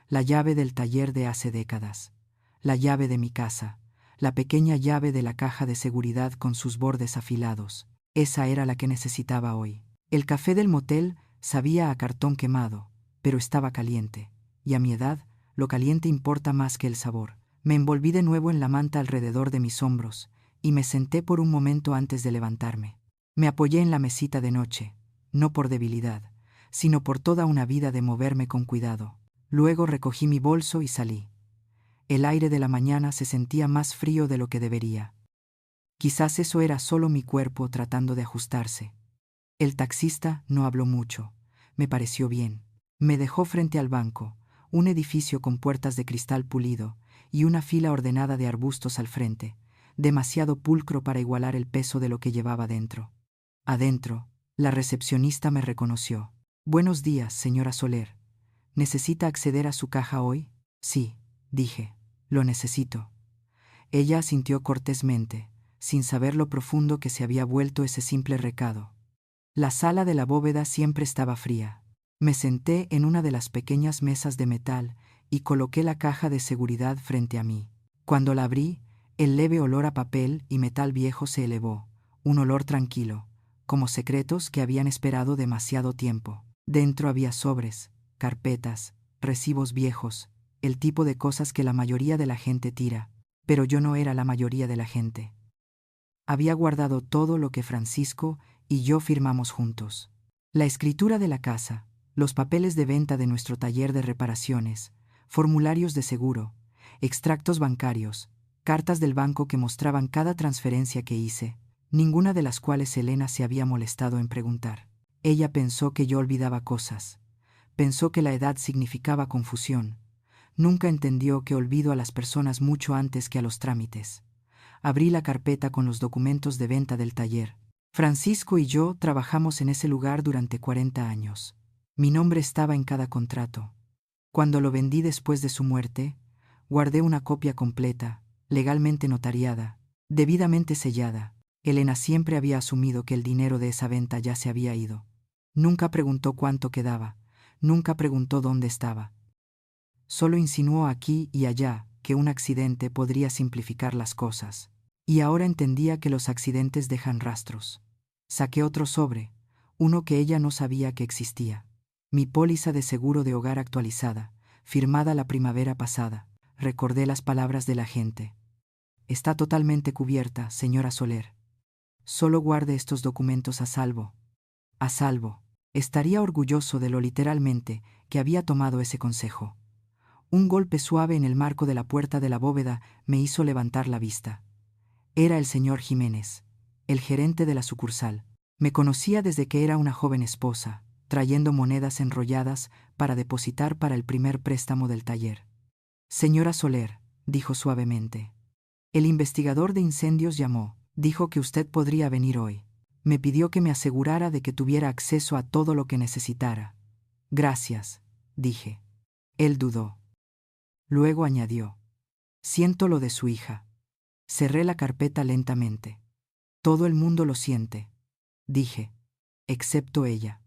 La llave del taller de hace décadas, la llave de mi casa, la pequeña llave de la caja de seguridad con sus bordes afilados. Esa era la que necesitaba hoy. El café del motel sabía a cartón quemado, pero estaba caliente, y a mi edad, lo caliente importa más que el sabor. Me envolví de nuevo en la manta alrededor de mis hombros, y me senté por un momento antes de levantarme. Me apoyé en la mesita de noche, no por debilidad, sino por toda una vida de moverme con cuidado. Luego recogí mi bolso y salí. El aire de la mañana se sentía más frío de lo que debería. Quizás eso era solo mi cuerpo tratando de ajustarse. El taxista no habló mucho. Me pareció bien. Me dejó frente al banco, un edificio con puertas de cristal pulido y una fila ordenada de arbustos al frente, demasiado pulcro para igualar el peso de lo que llevaba dentro. Adentro, la recepcionista me reconoció. «Buenos días, señora Soler. ¿Necesita acceder a su caja hoy?» «Sí», dije, «lo necesito». Ella asintió cortésmente, sin saber lo profundo que se había vuelto ese simple recado. La sala de la bóveda siempre estaba fría. Me senté en una de las pequeñas mesas de metal y coloqué la caja de seguridad frente a mí. Cuando la abrí, el leve olor a papel y metal viejo se elevó, un olor tranquilo, como secretos que habían esperado demasiado tiempo. Dentro había sobres, carpetas, recibos viejos, el tipo de cosas que la mayoría de la gente tira, pero yo no era la mayoría de la gente. Había guardado todo lo que Francisco y yo firmamos juntos. La escritura de la casa, los papeles de venta de nuestro taller de reparaciones, formularios de seguro, extractos bancarios, cartas del banco que mostraban cada transferencia que hice, ninguna de las cuales Elena se había molestado en preguntar. Ella pensó que yo olvidaba cosas. Pensó que la edad significaba confusión. Nunca entendió que olvido a las personas mucho antes que a los trámites. Abrí la carpeta con los documentos de venta del taller. Francisco y yo trabajamos en ese lugar durante 40 años. Mi nombre estaba en cada contrato. Cuando lo vendí después de su muerte, guardé una copia completa, legalmente notariada, debidamente sellada. Elena siempre había asumido que el dinero de esa venta ya se había ido. Nunca preguntó cuánto quedaba, nunca preguntó dónde estaba. Solo insinuó aquí y allá que un accidente podría simplificar las cosas. Y ahora entendía que los accidentes dejan rastros. Saqué otro sobre, uno que ella no sabía que existía. Mi póliza de seguro de hogar actualizada, firmada la primavera pasada. Recordé las palabras del agente. «Está totalmente cubierta, señora Soler. Solo guarde estos documentos a salvo». A salvo. Estaría orgulloso de lo literalmente que había tomado ese consejo. Un golpe suave en el marco de la puerta de la bóveda me hizo levantar la vista. Era el señor Jiménez, el gerente de la sucursal. Me conocía desde que era una joven esposa, trayendo monedas enrolladas para depositar para el primer préstamo del taller. «Señora Soler», dijo suavemente. «El investigador de incendios llamó. Dijo que usted podría venir hoy. Me pidió que me asegurara de que tuviera acceso a todo lo que necesitara». «Gracias», dije. Él dudó. Luego añadió: «Siento lo de su hija». Cerré la carpeta lentamente. «Todo el mundo lo siente», dije, «excepto ella».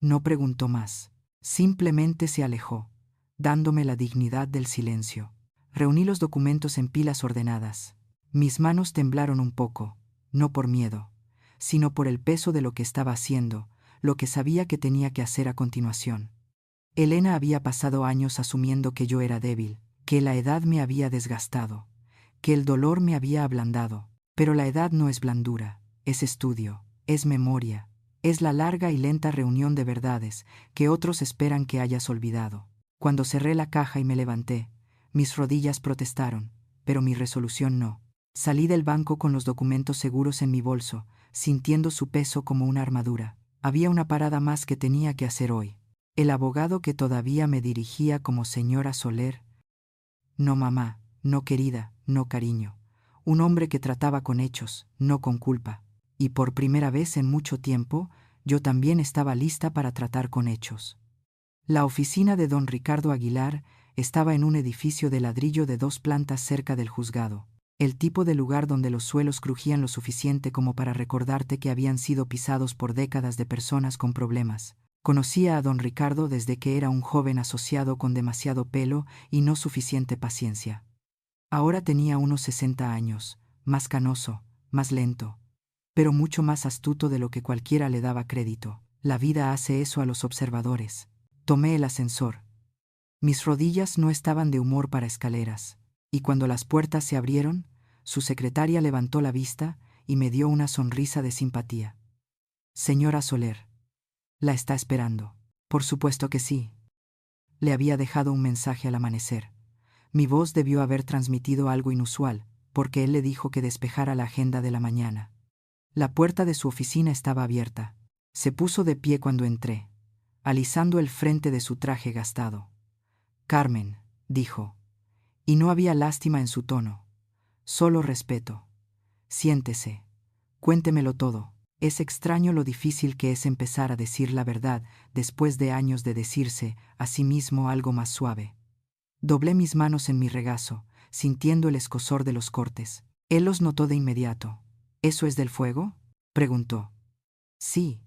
No preguntó más. Simplemente se alejó, dándome la dignidad del silencio. Reuní los documentos en pilas ordenadas. Mis manos temblaron un poco, no por miedo, sino por el peso de lo que estaba haciendo, lo que sabía que tenía que hacer a continuación. Elena había pasado años asumiendo que yo era débil, que la edad me había desgastado, que el dolor me había ablandado. Pero la edad no es blandura, es estudio, es memoria, es la larga y lenta reunión de verdades que otros esperan que hayas olvidado. Cuando cerré la caja y me levanté, mis rodillas protestaron, pero mi resolución no. Salí del banco con los documentos seguros en mi bolso, sintiendo su peso como una armadura. Había una parada más que tenía que hacer hoy. El abogado que todavía me dirigía como señora Soler. No mamá, no querida, no cariño. Un hombre que trataba con hechos, no con culpa. Y por primera vez en mucho tiempo, yo también estaba lista para tratar con hechos. La oficina de don Ricardo Aguilar estaba en un edificio de ladrillo de 2 plantas cerca del juzgado, el tipo de lugar donde los suelos crujían lo suficiente como para recordarte que habían sido pisados por décadas de personas con problemas. Conocía a don Ricardo desde que era un joven asociado con demasiado pelo y no suficiente paciencia. Ahora tenía unos 60 años, más canoso, más lento, pero mucho más astuto de lo que cualquiera le daba crédito. La vida hace eso a los observadores. Tomé el ascensor. Mis rodillas no estaban de humor para escaleras, y cuando las puertas se abrieron, su secretaria levantó la vista y me dio una sonrisa de simpatía. «Señora Soler». La está esperando. Por supuesto que sí. Le había dejado un mensaje al amanecer. Mi voz debió haber transmitido algo inusual, porque él le dijo que despejara la agenda de la mañana. La puerta de su oficina estaba abierta. Se puso de pie cuando entré, alisando el frente de su traje gastado. Carmen, dijo, y no había lástima en su tono, solo respeto. Siéntese, cuéntemelo todo. Es extraño lo difícil que es empezar a decir la verdad después de años de decirse a sí mismo algo más suave. Doblé mis manos en mi regazo, sintiendo el escozor de los cortes. Él los notó de inmediato. ¿Eso es del fuego?, preguntó. Sí,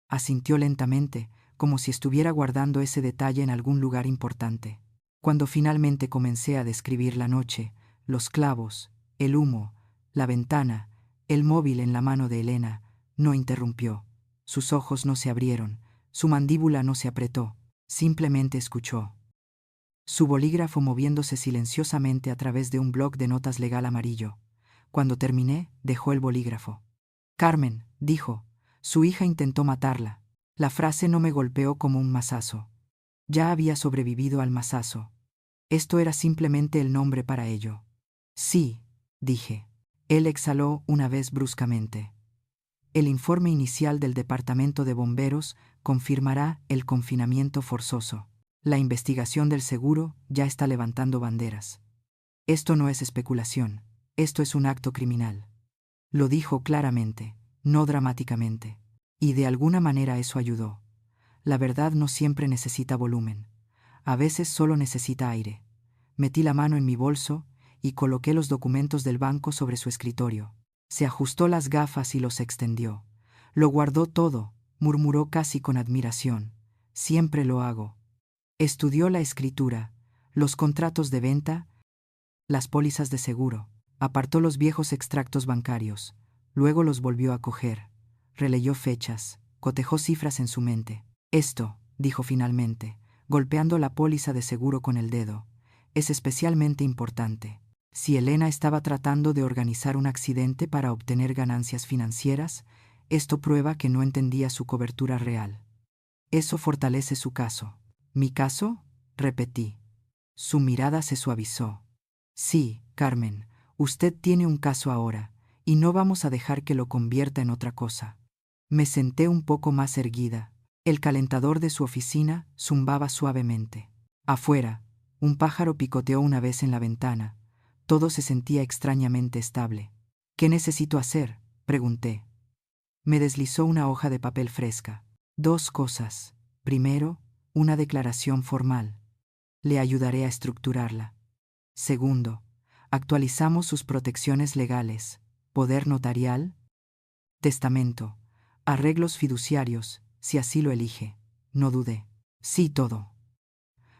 asintió lentamente, como si estuviera guardando ese detalle en algún lugar importante. Cuando finalmente comencé a describir la noche, los clavos, el humo, la ventana, el móvil en la mano de Elena, no interrumpió. Sus ojos no se abrieron, su mandíbula no se apretó, simplemente escuchó. Su bolígrafo moviéndose silenciosamente a través de un bloc de notas legal amarillo. Cuando terminé, dejó el bolígrafo. Carmen, dijo, su hija intentó matarla. La frase no me golpeó como un mazazo. Ya había sobrevivido al mazazo. Esto era simplemente el nombre para ello. Sí, dije. Él exhaló una vez bruscamente. El informe inicial del Departamento de Bomberos confirmará el confinamiento forzoso. La investigación del seguro ya está levantando banderas. Esto no es especulación, esto es un acto criminal. Lo dijo claramente, no dramáticamente. Y de alguna manera eso ayudó. La verdad no siempre necesita volumen. A veces solo necesita aire. Metí la mano en mi bolso y coloqué los documentos del banco sobre su escritorio. Se ajustó las gafas y los extendió. Lo guardó todo, murmuró casi con admiración. Siempre lo hago. Estudió la escritura, los contratos de venta, las pólizas de seguro. Apartó los viejos extractos bancarios. Luego los volvió a coger. Releyó fechas, cotejó cifras en su mente. Esto, dijo finalmente, golpeando la póliza de seguro con el dedo, es especialmente importante. Si Elena estaba tratando de organizar un accidente para obtener ganancias financieras, esto prueba que no entendía su cobertura real. Eso fortalece su caso. ¿Mi caso?, repetí. Su mirada se suavizó. Sí, Carmen, usted tiene un caso ahora, y no vamos a dejar que lo convierta en otra cosa. Me senté un poco más erguida. El calentador de su oficina zumbaba suavemente. Afuera, un pájaro picoteó una vez en la ventana. Todo se sentía extrañamente estable. ¿Qué necesito hacer?, pregunté. Me deslizó una hoja de papel fresca. 2 cosas. Primero, una declaración formal. Le ayudaré a estructurarla. Segundo, actualizamos sus protecciones legales. Poder notarial, testamento, arreglos fiduciarios, si así lo elige. No dudé. Sí, todo.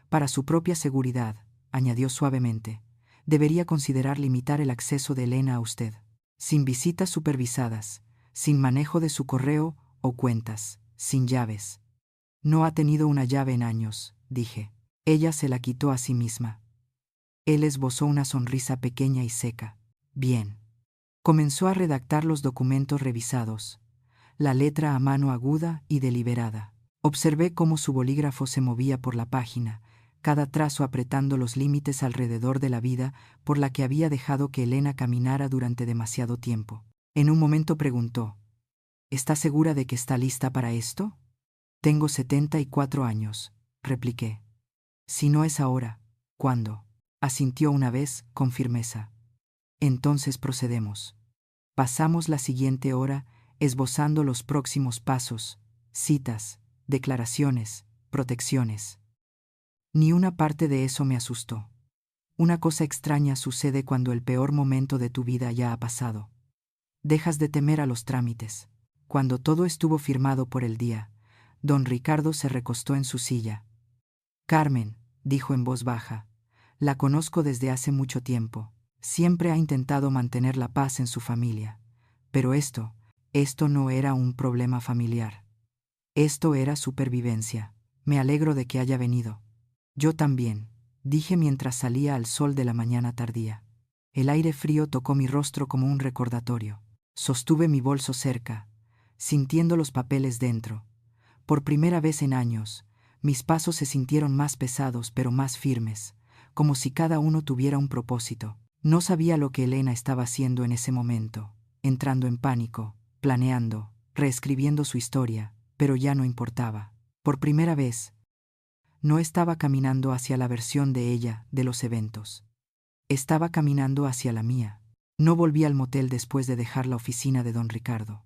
Para su propia seguridad, añadió suavemente, debería considerar limitar el acceso de Elena a usted. Sin visitas supervisadas, sin manejo de su correo o cuentas, sin llaves. No ha tenido una llave en años, dije. Ella se la quitó a sí misma. Él esbozó una sonrisa pequeña y seca. Bien. Comenzó a redactar los documentos revisados, la letra a mano aguda y deliberada. Observé cómo su bolígrafo se movía por la página, cada trazo apretando los límites alrededor de la vida por la que había dejado que Elena caminara durante demasiado tiempo. En un momento preguntó, ¿está segura de que está lista para esto? Tengo 74 años, repliqué. Si no es ahora, ¿cuándo? Asintió una vez, con firmeza. Entonces procedemos. Pasamos la siguiente hora esbozando los próximos pasos, citas, declaraciones, protecciones. Ni una parte de eso me asustó. Una cosa extraña sucede cuando el peor momento de tu vida ya ha pasado. Dejas de temer a los trámites. Cuando todo estuvo firmado por el día, don Ricardo se recostó en su silla. Carmen, dijo en voz baja, la conozco desde hace mucho tiempo. Siempre ha intentado mantener la paz en su familia. Pero esto no era un problema familiar. Esto era supervivencia. Me alegro de que haya venido. Yo también, dije mientras salía al sol de la mañana tardía. El aire frío tocó mi rostro como un recordatorio. Sostuve mi bolso cerca, sintiendo los papeles dentro. Por primera vez en años, mis pasos se sintieron más pesados pero más firmes, como si cada uno tuviera un propósito. No sabía lo que Elena estaba haciendo en ese momento, entrando en pánico, planeando, reescribiendo su historia, pero ya no importaba. Por primera vez, no estaba caminando hacia la versión de ella de los eventos. Estaba caminando hacia la mía. No volví al motel después de dejar la oficina de don Ricardo.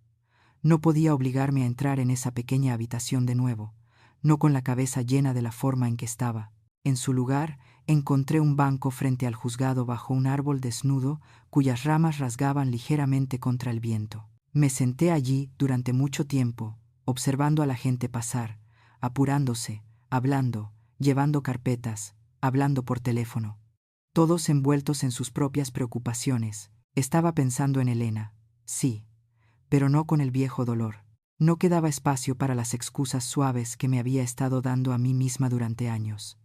No podía obligarme a entrar en esa pequeña habitación de nuevo, no con la cabeza llena de la forma en que estaba. En su lugar, encontré un banco frente al juzgado bajo un árbol desnudo cuyas ramas rasgaban ligeramente contra el viento. Me senté allí durante mucho tiempo, observando a la gente pasar, apurándose, hablando, llevando carpetas, hablando por teléfono. Todos envueltos en sus propias preocupaciones. Estaba pensando en Elena, sí, pero no con el viejo dolor. No quedaba espacio para las excusas suaves que me había estado dando a mí misma durante años.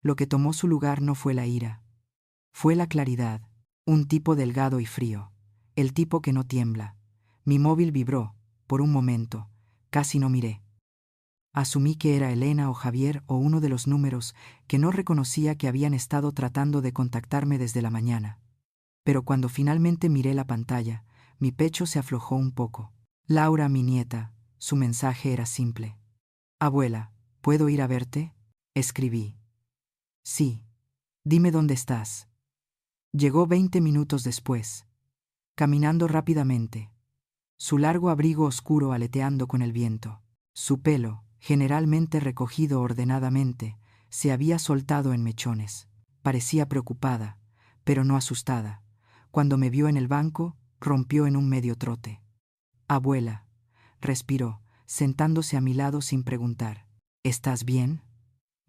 Lo que tomó su lugar no fue la ira, fue la claridad, un tipo delgado y frío, el tipo que no tiembla. Mi móvil vibró, por un momento, casi no miré. Asumí que era Elena o Javier o uno de los números que no reconocía que habían estado tratando de contactarme desde la mañana. Pero cuando finalmente miré la pantalla, mi pecho se aflojó un poco. Laura, mi nieta, su mensaje era simple. Abuela, ¿puedo ir a verte? Escribí. Sí. Dime dónde estás. Llegó 20 minutos después, caminando rápidamente, su largo abrigo oscuro aleteando con el viento. Su pelo, generalmente recogido ordenadamente, se había soltado en mechones. Parecía preocupada, pero no asustada. Cuando me vio en el banco, rompió en un medio trote. Abuela, respiró, sentándose a mi lado sin preguntar. ¿Estás bien?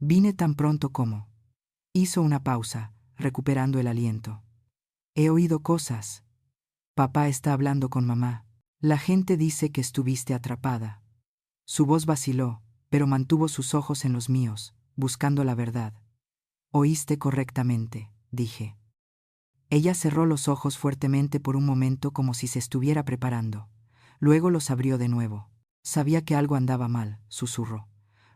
Vine tan pronto como. Hizo una pausa, recuperando el aliento. He oído cosas. Papá está hablando con mamá. La gente dice que estuviste atrapada. Su voz vaciló, pero mantuvo sus ojos en los míos, buscando la verdad. Oíste correctamente, dije. Ella cerró los ojos fuertemente por un momento como si se estuviera preparando. Luego los abrió de nuevo. Sabía que algo andaba mal, susurró.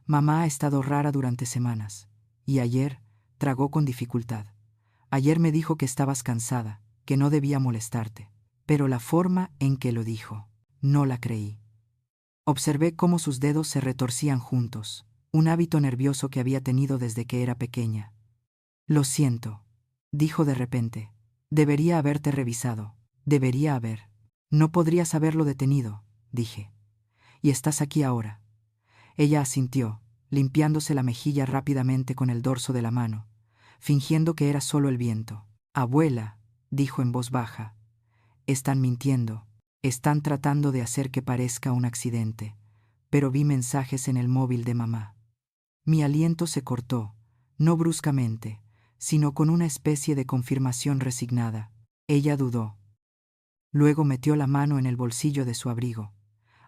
Mamá ha estado rara durante semanas. Y ayer, tragó con dificultad. Ayer me dijo que estabas cansada, que no debía molestarte. Pero la forma en que lo dijo, no la creí. Observé cómo sus dedos se retorcían juntos, un hábito nervioso que había tenido desde que era pequeña. Lo siento, dijo de repente. Debería haberte revisado. Debería haber. No podrías haberlo detenido, dije. Y estás aquí ahora. Ella asintió, limpiándose la mejilla rápidamente con el dorso de la mano, fingiendo que era solo el viento. Abuela, dijo en voz baja, están mintiendo. Están tratando de hacer que parezca un accidente, pero vi mensajes en el móvil de mamá. Mi aliento se cortó, no bruscamente, sino con una especie de confirmación resignada. Ella dudó. Luego metió la mano en el bolsillo de su abrigo.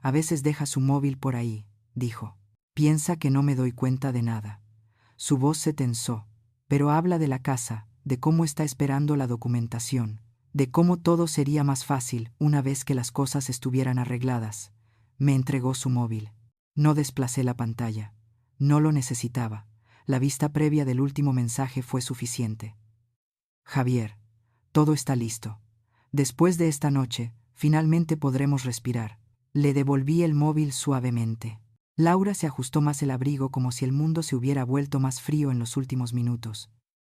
A veces deja su móvil por ahí, dijo. Piensa que no me doy cuenta de nada. Su voz se tensó, pero habla de la casa, de cómo está esperando la documentación, de cómo todo sería más fácil una vez que las cosas estuvieran arregladas. Me entregó su móvil. No desplacé la pantalla. No lo necesitaba. La vista previa del último mensaje fue suficiente. Javier, todo está listo. Después de esta noche, finalmente podremos respirar. Le devolví el móvil suavemente. Laura se ajustó más el abrigo como si el mundo se hubiera vuelto más frío en los últimos minutos.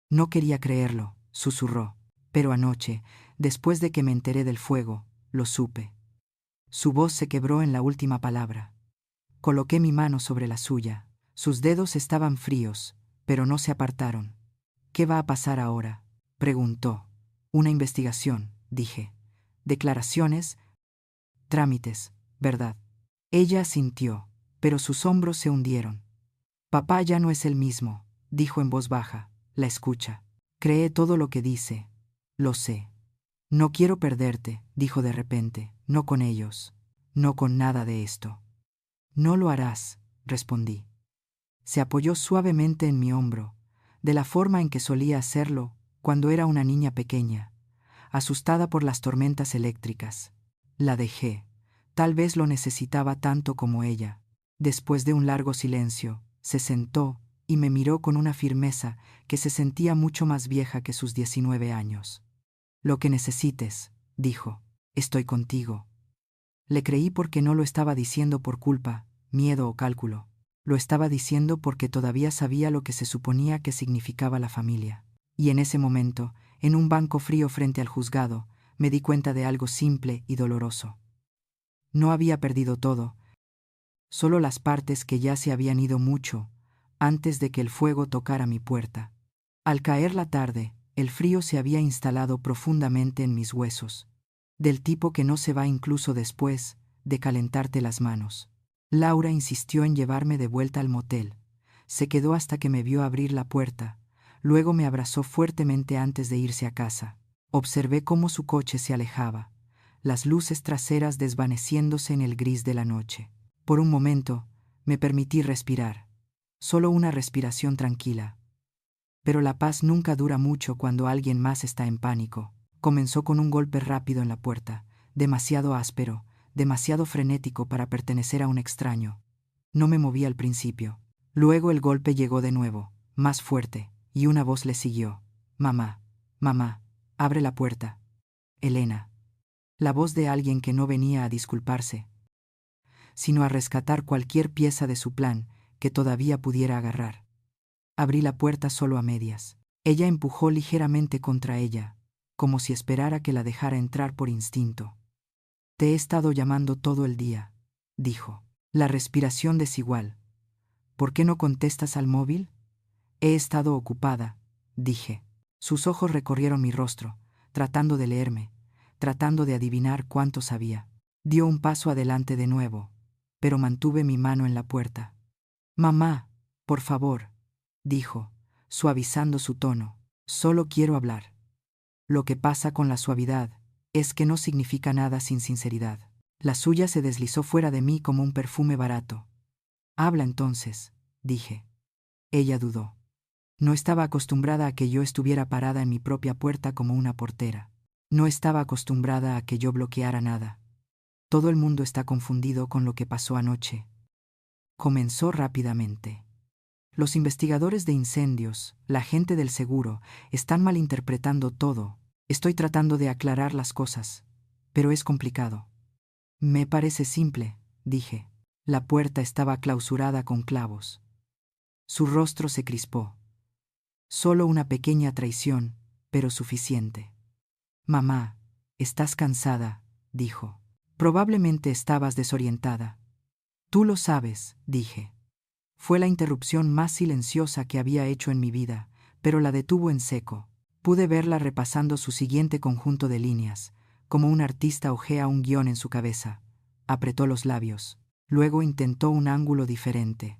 No quería creerlo, susurró. Pero anoche, después de que me enteré del fuego, lo supe. Su voz se quebró en la última palabra. Coloqué mi mano sobre la suya. Sus dedos estaban fríos, pero no se apartaron. ¿Qué va a pasar ahora?, preguntó. Una investigación, dije. Declaraciones, trámites, ¿verdad? Ella asintió, pero sus hombros se hundieron. Papá ya no es el mismo, dijo en voz baja. La escucha. Cree todo lo que dice. Lo sé. No quiero perderte, dijo de repente. No con ellos. No con nada de esto. No lo harás, respondí. Se apoyó suavemente en mi hombro, de la forma en que solía hacerlo cuando era una niña pequeña, asustada por las tormentas eléctricas. La dejé. Tal vez lo necesitaba tanto como ella. Después de un largo silencio, se sentó y me miró con una firmeza que se sentía mucho más vieja que sus 19 años. Lo que necesites, dijo, estoy contigo. Le creí porque no lo estaba diciendo por culpa, miedo o cálculo. Lo estaba diciendo porque todavía sabía lo que se suponía que significaba la familia. Y en ese momento, en un banco frío frente al juzgado, me di cuenta de algo simple y doloroso. No había perdido todo, solo las partes que ya se habían ido mucho, antes de que el fuego tocara mi puerta. Al caer la tarde, el frío se había instalado profundamente en mis huesos, del tipo que no se va incluso después de calentarte las manos. Laura insistió en llevarme de vuelta al motel. Se quedó hasta que me vio abrir la puerta, luego me abrazó fuertemente antes de irse a casa. Observé cómo su coche se alejaba, las luces traseras desvaneciéndose en el gris de la noche. Por un momento, me permití respirar, solo una respiración tranquila. Pero la paz nunca dura mucho cuando alguien más está en pánico. Comenzó con un golpe rápido en la puerta, demasiado áspero, demasiado frenético para pertenecer a un extraño. No me moví al principio. Luego el golpe llegó de nuevo, más fuerte, y una voz le siguió. Mamá, mamá, abre la puerta. Elena. La voz de alguien que no venía a disculparse, sino a rescatar cualquier pieza de su plan que todavía pudiera agarrar. Abrí la puerta solo a medias. Ella empujó ligeramente contra ella, como si esperara que la dejara entrar por instinto. Te he estado llamando todo el día, dijo. La respiración desigual. ¿Por qué no contestas al móvil? He estado ocupada, dije. Sus ojos recorrieron mi rostro, tratando de leerme, tratando de adivinar cuánto sabía. Dio un paso adelante de nuevo, pero mantuve mi mano en la puerta. Mamá, por favor, dijo, suavizando su tono. Solo quiero hablar. Lo que pasa con la suavidad es que no significa nada sin sinceridad. La suya se deslizó fuera de mí como un perfume barato. Habla entonces, dije. Ella dudó. No estaba acostumbrada a que yo estuviera parada en mi propia puerta como una portera. No estaba acostumbrada a que yo bloqueara nada. Todo el mundo está confundido con lo que pasó anoche. Comenzó rápidamente. Los investigadores de incendios, la gente del seguro, están malinterpretando todo. Estoy tratando de aclarar las cosas, pero es complicado. Me parece simple, dije. La puerta estaba clausurada con clavos. Su rostro se crispó. Solo una pequeña traición, pero suficiente. Mamá, estás cansada, dijo. Probablemente estabas desorientada. Tú lo sabes, dije. Fue la interrupción más silenciosa que había hecho en mi vida, pero la detuvo en seco. Pude verla repasando su siguiente conjunto de líneas, como un artista hojea un guión en su cabeza. Apretó los labios. Luego intentó un ángulo diferente.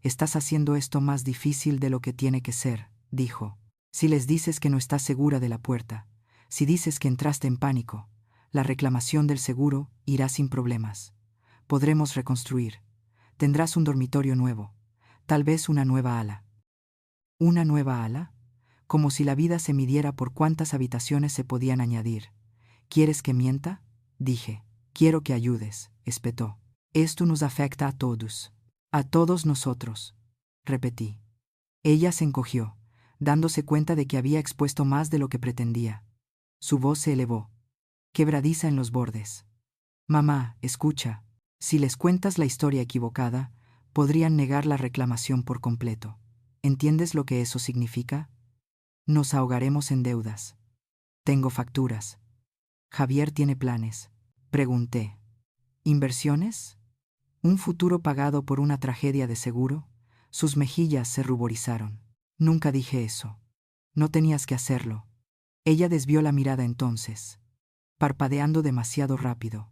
Estás haciendo esto más difícil de lo que tiene que ser, dijo. Si les dices que no estás segura de la puerta, si dices que entraste en pánico, la reclamación del seguro irá sin problemas. Podremos reconstruir. Tendrás un dormitorio nuevo, tal vez una nueva ala. ¿Una nueva ala? Como si la vida se midiera por cuántas habitaciones se podían añadir. ¿Quieres que mienta? Dije. Quiero que ayudes, espetó. Esto nos afecta a todos. A todos nosotros, repetí. Ella se encogió, dándose cuenta de que había expuesto más de lo que pretendía. Su voz se elevó, quebradiza en los bordes. Mamá, escucha. Si les cuentas la historia equivocada, podrían negar la reclamación por completo. ¿Entiendes lo que eso significa? Nos ahogaremos en deudas. Tengo facturas. Javier tiene planes. Pregunté. ¿Inversiones? ¿Un futuro pagado por una tragedia de seguro? Sus mejillas se ruborizaron. Nunca dije eso. No tenías que hacerlo. Ella desvió la mirada entonces, parpadeando demasiado rápido,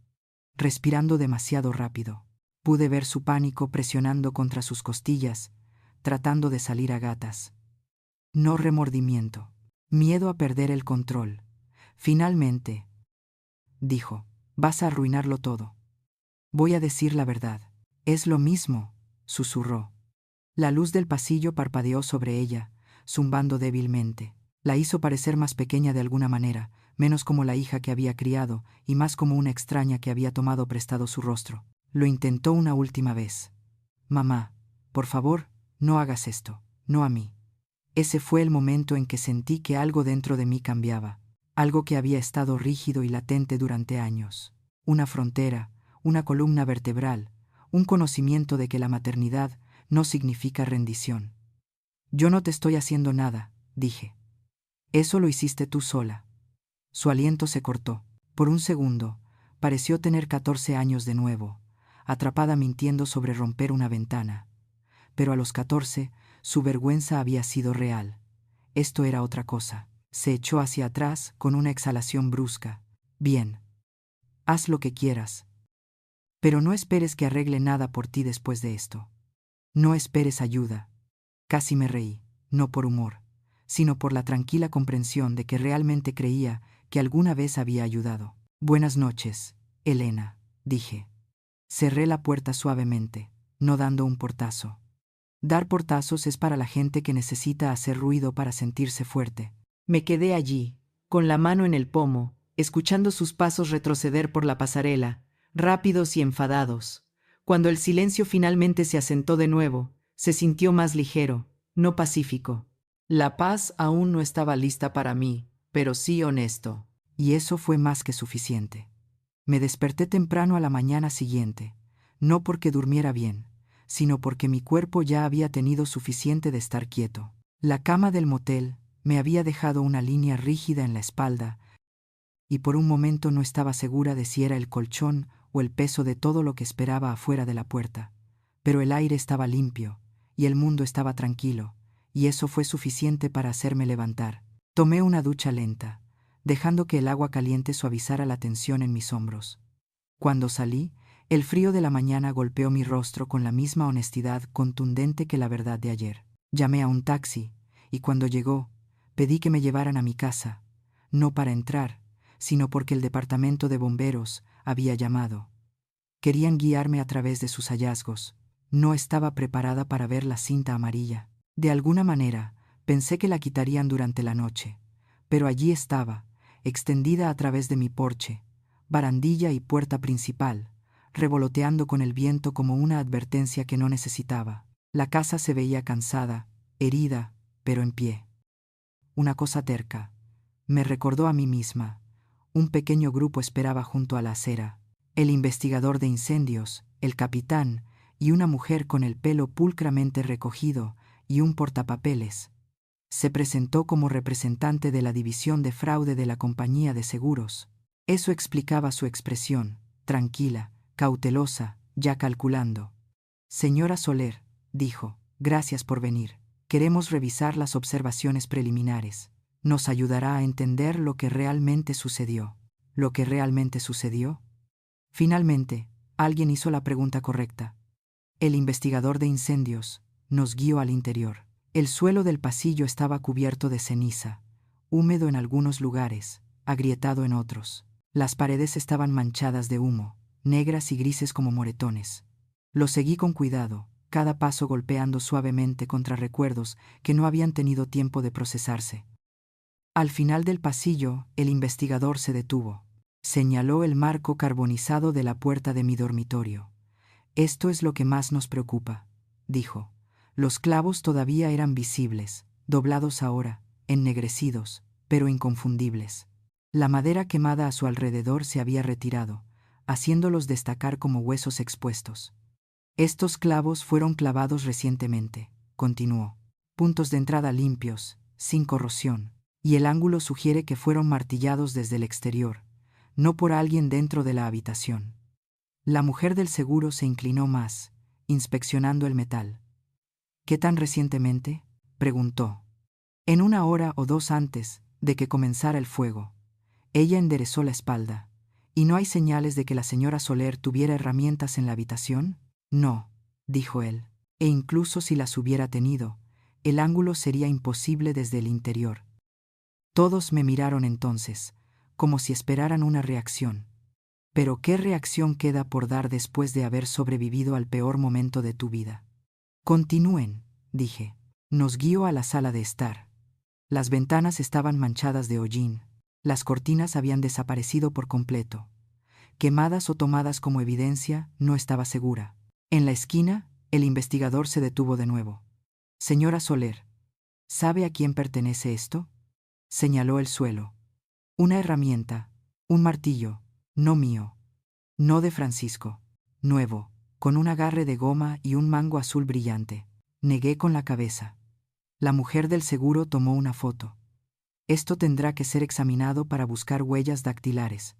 respirando demasiado rápido. Pude ver su pánico presionando contra sus costillas, tratando de salir a gatas. No remordimiento, miedo a perder el control. Finalmente, dijo, vas a arruinarlo todo. Voy a decir la verdad. Es lo mismo, susurró. La luz del pasillo parpadeó sobre ella, zumbando débilmente. La hizo parecer más pequeña de alguna manera, menos como la hija que había criado y más como una extraña que había tomado prestado su rostro. Lo intentó una última vez. Mamá, por favor, no hagas esto, no a mí. Ese fue el momento en que sentí que algo dentro de mí cambiaba, algo que había estado rígido y latente durante años. Una frontera, una columna vertebral, un conocimiento de que la maternidad no significa rendición. Yo no te estoy haciendo nada, dije. Eso lo hiciste tú sola. Su aliento se cortó. Por un segundo, pareció tener 14 años de nuevo, atrapada mintiendo sobre romper una ventana. Pero a los 14, su vergüenza había sido real. Esto era otra cosa. Se echó hacia atrás con una exhalación brusca. Bien. Haz lo que quieras. Pero no esperes que arregle nada por ti después de esto. No esperes ayuda. Casi me reí, no por humor, sino por la tranquila comprensión de que realmente creía que alguna vez había ayudado. Buenas noches, Elena, dije. Cerré la puerta suavemente, no dando un portazo. Dar portazos es para la gente que necesita hacer ruido para sentirse fuerte. Me quedé allí, con la mano en el pomo, escuchando sus pasos retroceder por la pasarela, rápidos y enfadados. Cuando el silencio finalmente se asentó de nuevo, se sintió más ligero, no pacífico. La paz aún no estaba lista para mí, pero sí honesto. Y eso fue más que suficiente. Me desperté temprano a la mañana siguiente, no porque durmiera bien, sino porque mi cuerpo ya había tenido suficiente de estar quieto. La cama del motel me había dejado una línea rígida en la espalda, y por un momento no estaba segura de si era el colchón o el peso de todo lo que esperaba afuera de la puerta. Pero el aire estaba limpio, y el mundo estaba tranquilo, y eso fue suficiente para hacerme levantar. Tomé una ducha lenta, dejando que el agua caliente suavizara la tensión en mis hombros. Cuando salí, el frío de la mañana golpeó mi rostro con la misma honestidad contundente que la verdad de ayer. Llamé a un taxi, y cuando llegó, pedí que me llevaran a mi casa, no para entrar, sino porque el departamento de bomberos había llamado. Querían guiarme a través de sus hallazgos. No estaba preparada para ver la cinta amarilla. De alguna manera, pensé que la quitarían durante la noche, pero allí estaba, extendida a través de mi porche, barandilla y puerta principal, revoloteando con el viento como una advertencia que no necesitaba. La casa se veía cansada, herida, pero en pie. Una cosa terca. Me recordó a mí misma. Un pequeño grupo esperaba junto a la acera. El investigador de incendios, el capitán, y una mujer con el pelo pulcramente recogido y un portapapeles. Se presentó como representante de la división de fraude de la compañía de seguros. Eso explicaba su expresión, tranquila, cautelosa, ya calculando. Señora Soler, dijo, gracias por venir. Queremos revisar las observaciones preliminares. Nos ayudará a entender lo que realmente sucedió. ¿Lo que realmente sucedió? Finalmente, alguien hizo la pregunta correcta. El investigador de incendios nos guió al interior. El suelo del pasillo estaba cubierto de ceniza, húmedo en algunos lugares, agrietado en otros. Las paredes estaban manchadas de humo, negras y grises como moretones. Lo seguí con cuidado, cada paso golpeando suavemente contra recuerdos que no habían tenido tiempo de procesarse. Al final del pasillo, el investigador se detuvo. Señaló el marco carbonizado de la puerta de mi dormitorio. Esto es lo que más nos preocupa, dijo. Los clavos todavía eran visibles, doblados ahora, ennegrecidos, pero inconfundibles. La madera quemada a su alrededor se había retirado, haciéndolos destacar como huesos expuestos. Estos clavos fueron clavados recientemente, continuó. Puntos de entrada limpios, sin corrosión, y el ángulo sugiere que fueron martillados desde el exterior, no por alguien dentro de la habitación. La mujer del seguro se inclinó más, inspeccionando el metal. ¿Qué tan recientemente?, preguntó. En 1 hora o 2 antes de que comenzara el fuego. Ella enderezó la espalda. ¿Y no hay señales de que la señora Soler tuviera herramientas en la habitación? No, dijo él. E incluso si las hubiera tenido, el ángulo sería imposible desde el interior. Todos me miraron entonces, como si esperaran una reacción. Pero ¿qué reacción queda por dar después de haber sobrevivido al peor momento de tu vida? Continúen, dije. Nos guió a la sala de estar. Las ventanas estaban manchadas de hollín. Las cortinas habían desaparecido por completo. Quemadas o tomadas como evidencia, no estaba segura. En la esquina, El investigador se detuvo de nuevo. Señora Soler, ¿sabe a quién pertenece esto? Señaló el suelo. Una herramienta, un martillo, no mío, no de Francisco, nuevo, con un agarre de goma y un mango azul brillante. Negué con la cabeza. La mujer del seguro tomó una foto. Esto tendrá que ser examinado para buscar huellas dactilares,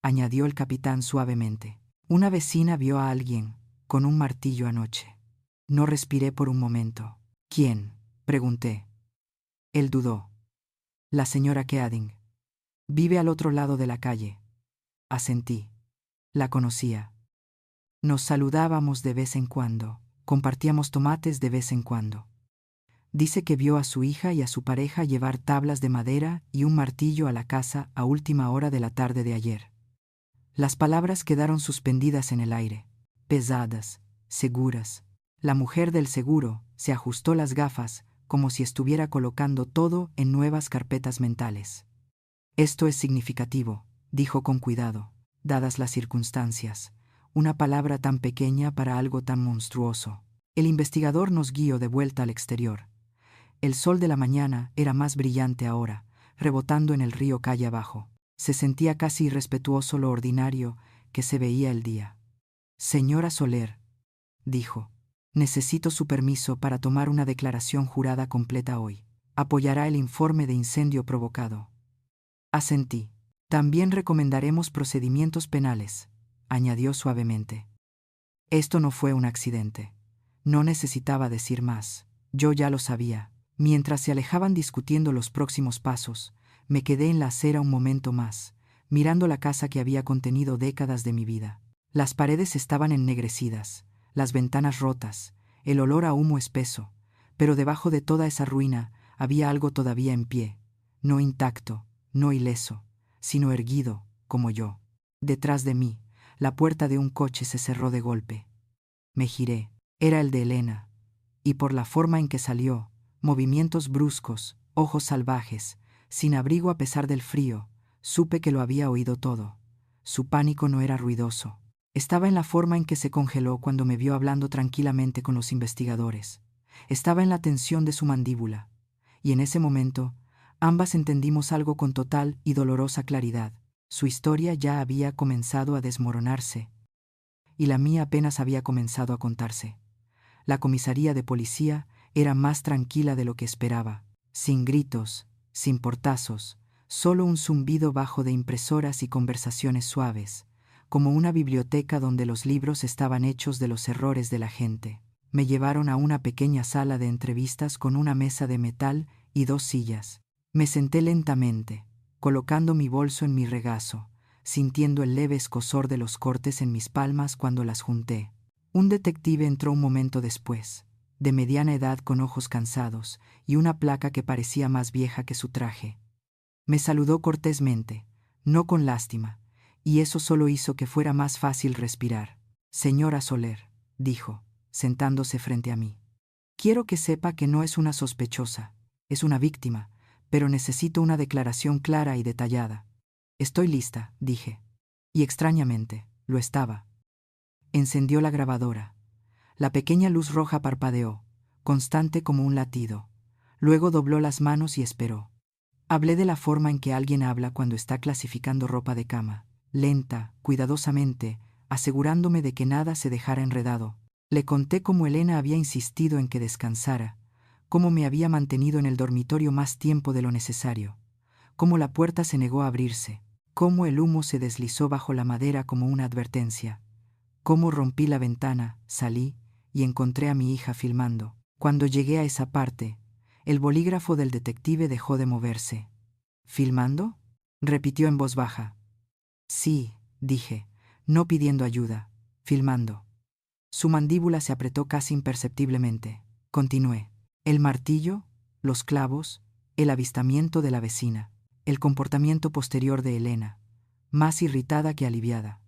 añadió el capitán suavemente. Una vecina vio a alguien con un martillo anoche. No respiré por un momento. ¿Quién?, pregunté. Él dudó. La señora Keading. Vive al otro lado de la calle. Asentí. La conocía. Nos saludábamos de vez en cuando, compartíamos tomates de vez en cuando. Dice que vio a su hija y a su pareja llevar tablas de madera y un martillo a la casa a última hora de la tarde de ayer. Las palabras quedaron suspendidas en el aire, pesadas, seguras. La mujer del seguro se ajustó las gafas como si estuviera colocando todo en nuevas carpetas mentales. Esto es significativo, dijo con cuidado, dadas las circunstancias. Una palabra tan pequeña para algo tan monstruoso. El investigador nos guió de vuelta al exterior. El sol de la mañana era más brillante ahora, rebotando en el río calle abajo. Se sentía casi irrespetuoso lo ordinario que se veía el día. Señora Soler, dijo, necesito su permiso para tomar una declaración jurada completa hoy. ¿Apoyará el informe de incendio provocado? Asentí. También recomendaremos procedimientos penales, añadió suavemente. Esto no fue un accidente. No necesitaba decir más. Yo ya lo sabía. Mientras se alejaban discutiendo los próximos pasos, me quedé en la acera un momento más, mirando la casa que había contenido décadas de mi vida. Las paredes estaban ennegrecidas, las ventanas rotas, el olor a humo espeso, pero debajo de toda esa ruina había algo todavía en pie, no intacto, no ileso, sino erguido, como yo. Detrás de mí, la puerta de un coche se cerró de golpe. Me giré. Era el de Elena, y por la forma en que salió, movimientos bruscos, ojos salvajes, sin abrigo a pesar del frío, supe que lo había oído todo. Su pánico no era ruidoso. Estaba en la forma en que se congeló cuando me vio hablando tranquilamente con los investigadores. Estaba en la tensión de su mandíbula. Y en ese momento, ambas entendimos algo con total y dolorosa claridad. Su historia ya había comenzado a desmoronarse, y la mía apenas había comenzado a contarse. La comisaría de policía era más tranquila de lo que esperaba, sin gritos, sin portazos, solo un zumbido bajo de impresoras y conversaciones suaves, como una biblioteca donde los libros estaban hechos de los errores de la gente. Me llevaron a una pequeña sala de entrevistas con una mesa de metal y 2 sillas. Me senté lentamente, colocando mi bolso en mi regazo, sintiendo el leve escozor de los cortes en mis palmas cuando las junté. Un detective entró un momento después, de mediana edad con ojos cansados y una placa que parecía más vieja que su traje. Me saludó cortésmente, no con lástima, y eso solo hizo que fuera más fácil respirar. Señora Soler, dijo, sentándose frente a mí. Quiero que sepa que no es una sospechosa, es una víctima, pero necesito una declaración clara y detallada. Estoy lista, dije. Y extrañamente, lo estaba. Encendió la grabadora. La pequeña luz roja parpadeó, constante como un latido. Luego dobló las manos y esperó. Hablé de la forma en que alguien habla cuando está clasificando ropa de cama, lenta, cuidadosamente, asegurándome de que nada se dejara enredado. Le conté cómo Elena había insistido en que descansara, cómo me había mantenido en el dormitorio más tiempo de lo necesario, cómo la puerta se negó a abrirse, cómo el humo se deslizó bajo la madera como una advertencia, cómo rompí la ventana, salí y encontré a mi hija filmando. Cuando llegué a esa parte, el bolígrafo del detective dejó de moverse. ¿Filmando?, repitió en voz baja. Sí, dije, no pidiendo ayuda, filmando. Su mandíbula se apretó casi imperceptiblemente. Continué. El martillo, los clavos, el avistamiento de la vecina, el comportamiento posterior de Elena, más irritada que aliviada.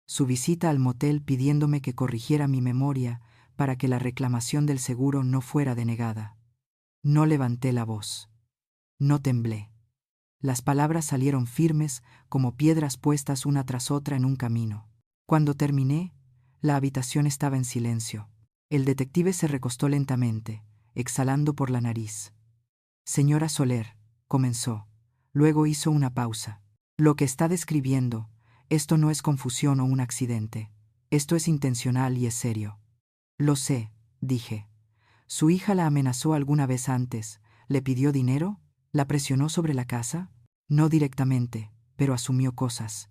Su visita al motel pidiéndome que corrigiera mi memoria para que la reclamación del seguro no fuera denegada. No levanté la voz. No temblé. Las palabras salieron firmes como piedras puestas una tras otra en un camino. Cuando terminé, la habitación estaba en silencio. El detective se recostó lentamente, exhalando por la nariz. Señora Soler, comenzó. Luego hizo una pausa. Lo que está describiendo, esto no es confusión o un accidente. Esto es intencional y es serio. Lo sé, dije. ¿Su hija la amenazó alguna vez antes? ¿Le pidió dinero? ¿La presionó sobre la casa? No directamente, pero asumió cosas.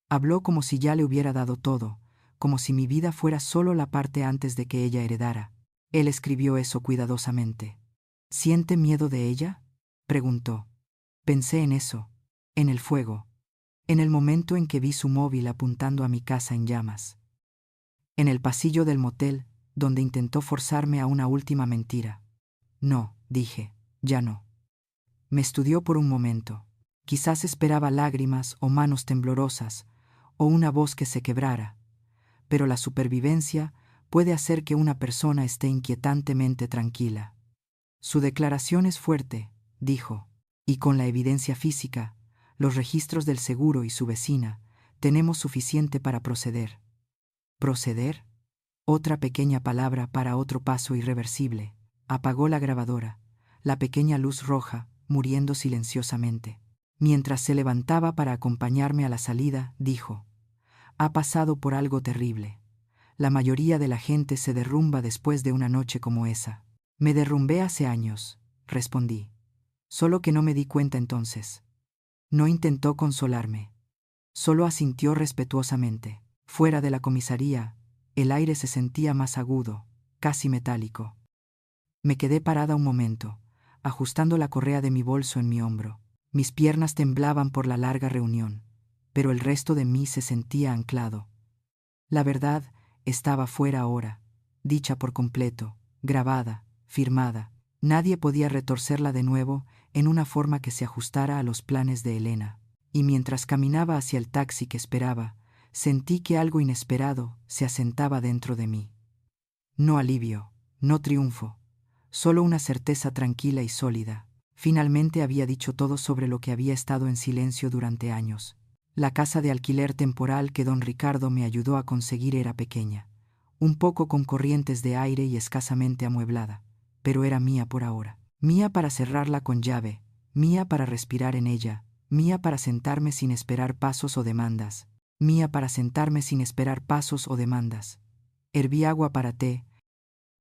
Habló como si ya le hubiera dado todo, como si mi vida fuera solo la parte antes de que ella heredara. Él escribió eso cuidadosamente. ¿Siente miedo de ella?, preguntó. Pensé en eso, en el fuego, en el momento en que vi su móvil apuntando a mi casa en llamas. En el pasillo del motel, donde intentó forzarme a una última mentira. No, dije, ya no. Me estudió por un momento. Quizás esperaba lágrimas o manos temblorosas, o una voz que se quebrara. Pero la supervivencia puede hacer que una persona esté inquietantemente tranquila. Su declaración es fuerte, dijo, y con la evidencia física, los registros del seguro y su vecina, tenemos suficiente para proceder. ¿Proceder? Otra pequeña palabra para otro paso irreversible. Apagó la grabadora, la pequeña luz roja, muriendo silenciosamente. Mientras se levantaba para acompañarme a la salida, dijo: ha pasado por algo terrible. La mayoría de la gente se derrumba después de una noche como esa. Me derrumbé hace años, respondí. Solo que no me di cuenta entonces. No intentó consolarme. Solo asintió respetuosamente. Fuera de la comisaría, el aire se sentía más agudo, casi metálico. Me quedé parada un momento, ajustando la correa de mi bolso en mi hombro. Mis piernas temblaban por la larga reunión, pero el resto de mí se sentía anclado. La verdad estaba fuera ahora, dicha por completo, grabada, firmada. Nadie podía retorcerla de nuevo en una forma que se ajustara a los planes de Elena. Y mientras caminaba hacia el taxi que esperaba, sentí que algo inesperado se asentaba dentro de mí. No alivio, no triunfo, solo una certeza tranquila y sólida. Finalmente había dicho todo sobre lo que había estado en silencio durante años. La casa de alquiler temporal que don Ricardo me ayudó a conseguir era pequeña, un poco con corrientes de aire y escasamente amueblada, pero era mía por ahora. Mía para cerrarla con llave, mía para respirar en ella, mía para sentarme sin esperar pasos o demandas, mía para sentarme sin esperar pasos o demandas. Herví agua para té,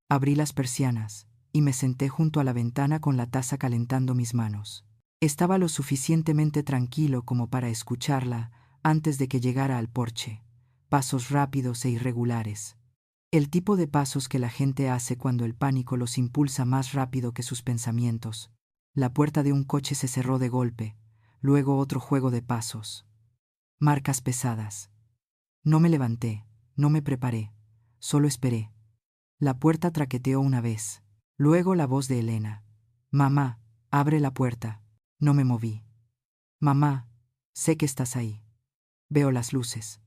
abrí las persianas, y me senté junto a la ventana con la taza calentando mis manos. Estaba lo suficientemente tranquilo como para escucharla antes de que llegara al porche. Pasos rápidos e irregulares. El tipo de pasos que la gente hace cuando el pánico los impulsa más rápido que sus pensamientos. La puerta de un coche se cerró de golpe, luego otro juego de pasos. Marcas pesadas. No me levanté, no me preparé, solo esperé. La puerta traqueteó una vez. Luego la voz de Elena. Mamá, abre la puerta. No me moví. Mamá, sé que estás ahí. Veo las luces.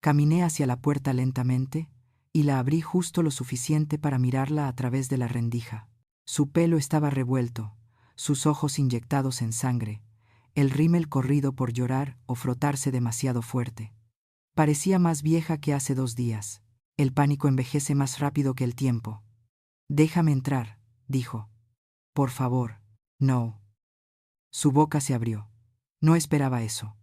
Caminé hacia la puerta lentamente y la abrí justo lo suficiente para mirarla a través de la rendija. Su pelo estaba revuelto, sus ojos inyectados en sangre, el rímel corrido por llorar o frotarse demasiado fuerte. Parecía más vieja que hace 2 días. El pánico envejece más rápido que el tiempo. Déjame entrar, dijo. Por favor. No. Su boca se abrió. No esperaba eso.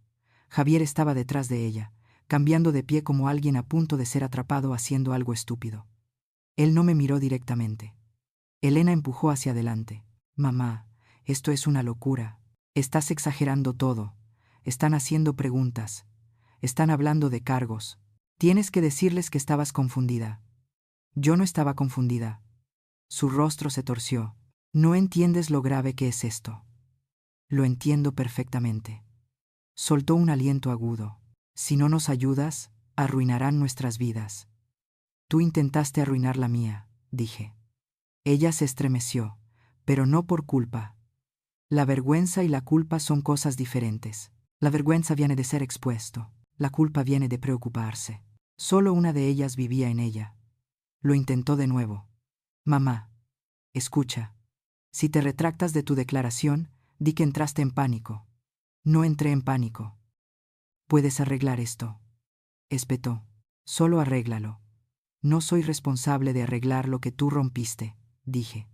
Javier estaba detrás de ella, cambiando de pie como alguien a punto de ser atrapado haciendo algo estúpido. Él no me miró directamente. Elena empujó hacia adelante. Mamá, esto es una locura. Estás exagerando todo. Están haciendo preguntas. Están hablando de cargos. Tienes que decirles que estabas confundida. Yo no estaba confundida. Su rostro se torció. No entiendes lo grave que es esto. Lo entiendo perfectamente. Soltó un aliento agudo. Si no nos ayudas, arruinarán nuestras vidas. Tú intentaste arruinar la mía, dije. Ella se estremeció, pero no por culpa. La vergüenza y la culpa son cosas diferentes. La vergüenza viene de ser expuesto. La culpa viene de preocuparse. Solo una de ellas vivía en ella. Lo intentó de nuevo. Mamá, escucha. Si te retractas de tu declaración, di que entraste en pánico. No entré en pánico. Puedes arreglar esto. Espetó. Solo arréglalo. No soy responsable de arreglar lo que tú rompiste, dije.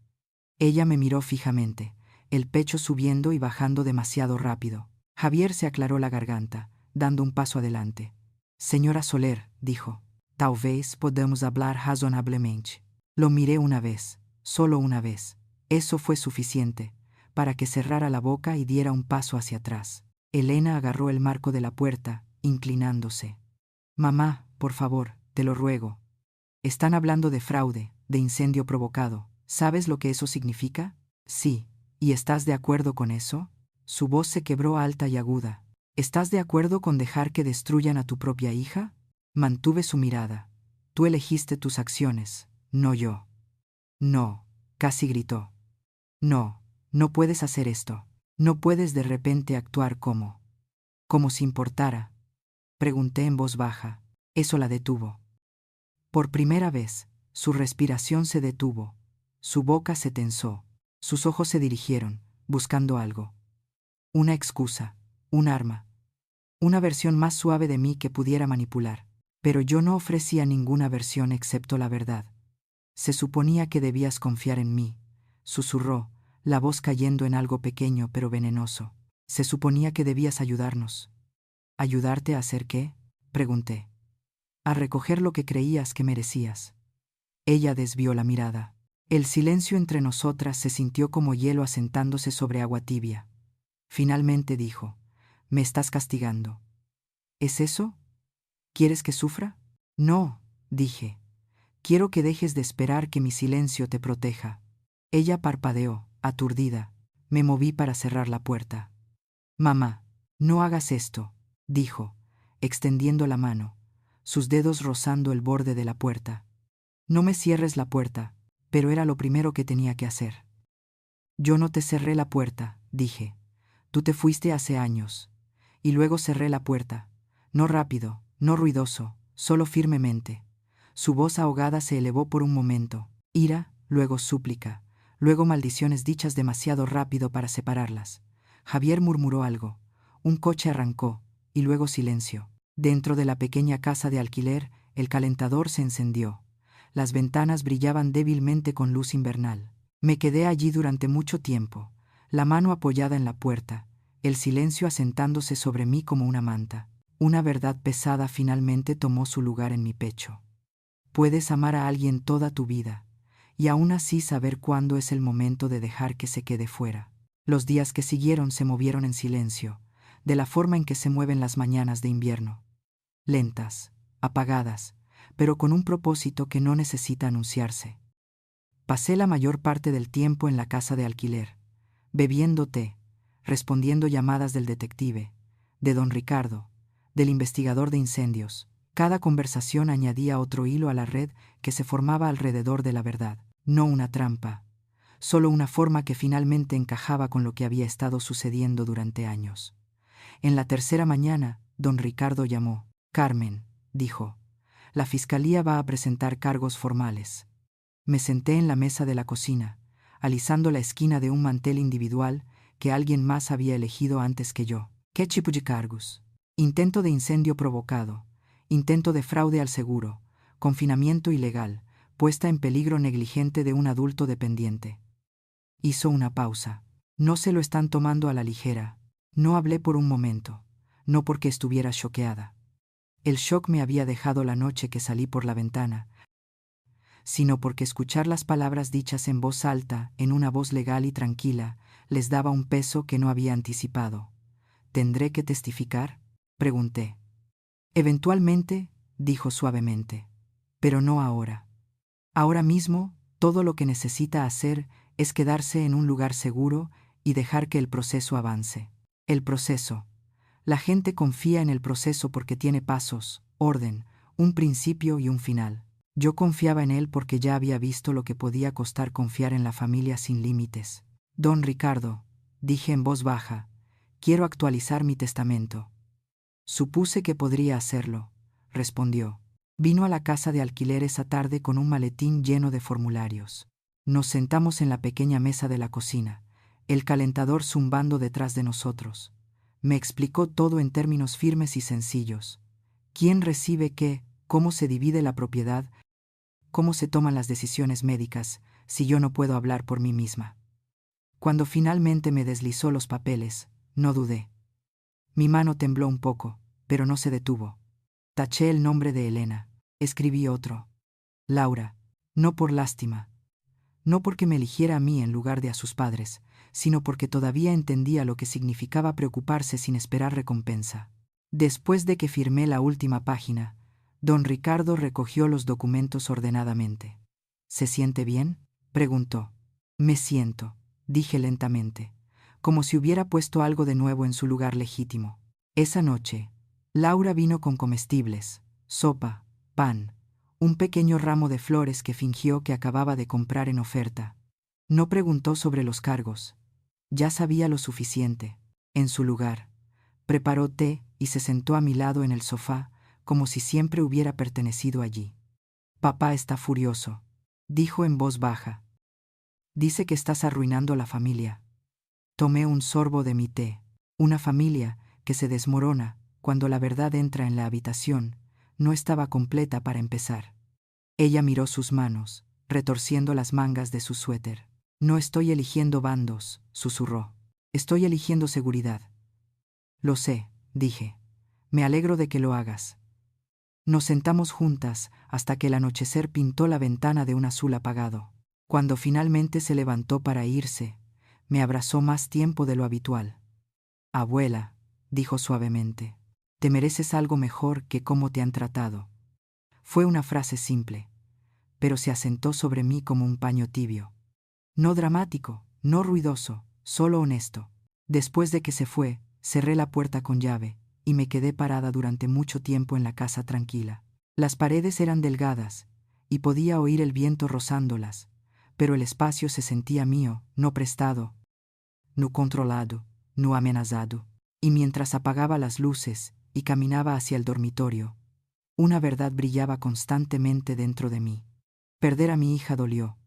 Ella me miró fijamente, el pecho subiendo y bajando demasiado rápido. Javier se aclaró la garganta, dando un paso adelante. Señora Soler, dijo, talvez podamos hablar razonablemente. Lo miré una vez, solo una vez. Eso fue suficiente, para que cerrara la boca y diera un paso hacia atrás. Elena agarró el marco de la puerta, inclinándose. Mamá, por favor, te lo ruego. Están hablando de fraude, de incendio provocado. ¿Sabes lo que eso significa? Sí. ¿Y estás de acuerdo con eso? Su voz se quebró alta y aguda. ¿Estás de acuerdo con dejar que destruyan a tu propia hija? Mantuve su mirada. Tú elegiste tus acciones, no yo. No, casi gritó. No, no puedes hacer esto. No puedes de repente actuar como si importara. Pregunté en voz baja. Eso la detuvo. Por primera vez, su respiración se detuvo. Su boca se tensó. Sus ojos se dirigieron, buscando algo. Una excusa, un arma. Una versión más suave de mí que pudiera manipular. Pero yo no ofrecía ninguna versión excepto la verdad. Se suponía que debías confiar en mí, susurró, la voz cayendo en algo pequeño pero venenoso. Se suponía que debías ayudarnos. ¿Ayudarte a hacer qué? Pregunté. A recoger lo que creías que merecías. Ella desvió la mirada. El silencio entre nosotras se sintió como hielo asentándose sobre agua tibia. Finalmente dijo, «Me estás castigando». ¿Es eso? ¿Quieres que sufra? No, dije. Quiero que dejes de esperar que mi silencio te proteja. Ella parpadeó, aturdida. Me moví para cerrar la puerta. Mamá, no hagas esto, dijo, extendiendo la mano, sus dedos rozando el borde de la puerta. No me cierres la puerta, pero era lo primero que tenía que hacer. Yo no te cerré la puerta, dije. Tú te fuiste hace años. Y luego cerré la puerta. No rápido, no ruidoso, solo firmemente. Su voz ahogada se elevó por un momento. Ira, luego súplica, luego maldiciones dichas demasiado rápido para separarlas. Javier murmuró algo. Un coche arrancó, y luego silencio. Dentro de la pequeña casa de alquiler, el calentador se encendió. Las ventanas brillaban débilmente con luz invernal. Me quedé allí durante mucho tiempo, la mano apoyada en la puerta, el silencio asentándose sobre mí como una manta. Una verdad pesada finalmente tomó su lugar en mi pecho. Puedes amar a alguien toda tu vida, y aún así saber cuándo es el momento de dejar que se quede fuera. Los días que siguieron se movieron en silencio, de la forma en que se mueven las mañanas de invierno. Lentas, apagadas, pero con un propósito que no necesita anunciarse. Pasé la mayor parte del tiempo en la casa de alquiler, bebiendo té, respondiendo llamadas del detective, de don Ricardo, del investigador de incendios. Cada conversación añadía otro hilo a la red que se formaba alrededor de la verdad, no una trampa, solo una forma que finalmente encajaba con lo que había estado sucediendo durante años. En la tercera mañana, don Ricardo llamó. Carmen, dijo, la fiscalía va a presentar cargos formales. Me senté en la mesa de la cocina, alisando la esquina de un mantel individual que alguien más había elegido antes que yo. ¿Qué tipo de cargos? Intento de incendio provocado, intento de fraude al seguro, confinamiento ilegal, puesta en peligro negligente de un adulto dependiente. Hizo una pausa. No se lo están tomando a la ligera. No hablé por un momento, no porque estuviera choqueada. El shock me había dejado la noche que salí por la ventana, sino porque escuchar las palabras dichas en voz alta, en una voz legal y tranquila, les daba un peso que no había anticipado. ¿Tendré que testificar?, pregunté. Eventualmente, dijo suavemente, pero no ahora. Ahora mismo, todo lo que necesita hacer es quedarse en un lugar seguro y dejar que el proceso avance. El proceso. La gente confía en el proceso porque tiene pasos, orden, un principio y un final. Yo confiaba en él porque ya había visto lo que podía costar confiar en la familia sin límites. Don Ricardo, dije en voz baja, quiero actualizar mi testamento. Supuse que podría hacerlo, respondió. Vino a la casa de alquiler esa tarde con un maletín lleno de formularios. Nos sentamos en la pequeña mesa de la cocina, el calentador zumbando detrás de nosotros. Me explicó todo en términos firmes y sencillos. ¿Quién recibe qué? ¿Cómo se divide la propiedad? ¿Cómo se toman las decisiones médicas si yo no puedo hablar por mí misma? Cuando finalmente me deslizó los papeles, no dudé. Mi mano tembló un poco, pero no se detuvo. Taché el nombre de Elena. Escribí otro. Laura. No por lástima. No porque me eligiera a mí en lugar de a sus padres, sino porque todavía entendía lo que significaba preocuparse sin esperar recompensa. Después de que firmé la última página, don Ricardo recogió los documentos ordenadamente. ¿Se siente bien?, preguntó. Me siento, dije lentamente, como si hubiera puesto algo de nuevo en su lugar legítimo. Esa noche, Laura vino con comestibles, sopa, pan, un pequeño ramo de flores que fingió que acababa de comprar en oferta. No preguntó sobre los cargos. Ya sabía lo suficiente. En su lugar, preparó té y se sentó a mi lado en el sofá, como si siempre hubiera pertenecido allí. Papá está furioso, dijo en voz baja. Dice que estás arruinando la familia. Tomé un sorbo de mi té. Una familia que se desmorona cuando la verdad entra en la habitación no estaba completa para empezar. Ella miró sus manos, retorciendo las mangas de su suéter. No estoy eligiendo bandos, susurró. Estoy eligiendo seguridad. Lo sé, dije. Me alegro de que lo hagas. Nos sentamos juntas hasta que el anochecer pintó la ventana de un azul apagado. Cuando finalmente se levantó para irse, me abrazó más tiempo de lo habitual. Abuela, dijo suavemente, te mereces algo mejor que cómo te han tratado. Fue una frase simple, pero se asentó sobre mí como un paño tibio. No dramático, no ruidoso, solo honesto. Después de que se fue, cerré la puerta con llave y me quedé parada durante mucho tiempo en la casa tranquila. Las paredes eran delgadas y podía oír el viento rozándolas, pero el espacio se sentía mío, no prestado, no controlado, no amenazado. Y mientras apagaba las luces y caminaba hacia el dormitorio, una verdad brillaba constantemente dentro de mí. Perder a mi hija dolió,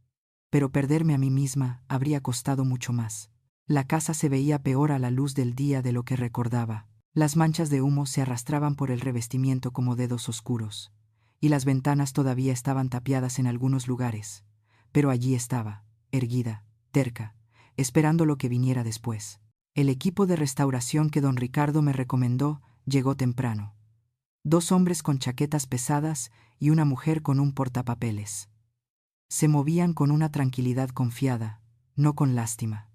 pero perderme a mí misma habría costado mucho más. La casa se veía peor a la luz del día de lo que recordaba. Las manchas de humo se arrastraban por el revestimiento como dedos oscuros, y las ventanas todavía estaban tapiadas en algunos lugares, pero allí estaba, erguida, terca, esperando lo que viniera después. El equipo de restauración que don Ricardo me recomendó llegó temprano. 2 hombres con chaquetas pesadas y una mujer con un portapapeles. Se movían con una tranquilidad confiada, no con lástima.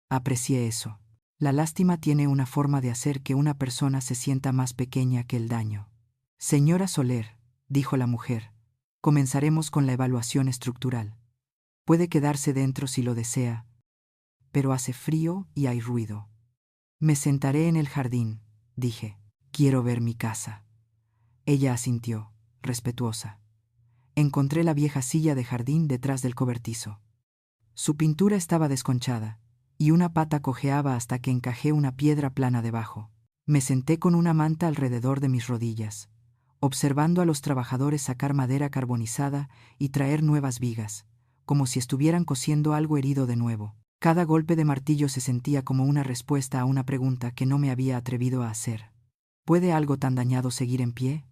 Aprecié eso. La lástima tiene una forma de hacer que una persona se sienta más pequeña que el daño. Señora Soler, dijo la mujer, comenzaremos con la evaluación estructural. Puede quedarse dentro si lo desea, pero hace frío y hay ruido. Me sentaré en el jardín, dije. Quiero ver mi casa. Ella asintió, respetuosa. Encontré la vieja silla de jardín detrás del cobertizo. Su pintura estaba desconchada, y una pata cojeaba hasta que encajé una piedra plana debajo. Me senté con una manta alrededor de mis rodillas, observando a los trabajadores sacar madera carbonizada y traer nuevas vigas, como si estuvieran cosiendo algo herido de nuevo. Cada golpe de martillo se sentía como una respuesta a una pregunta que no me había atrevido a hacer. ¿Puede algo tan dañado seguir en pie?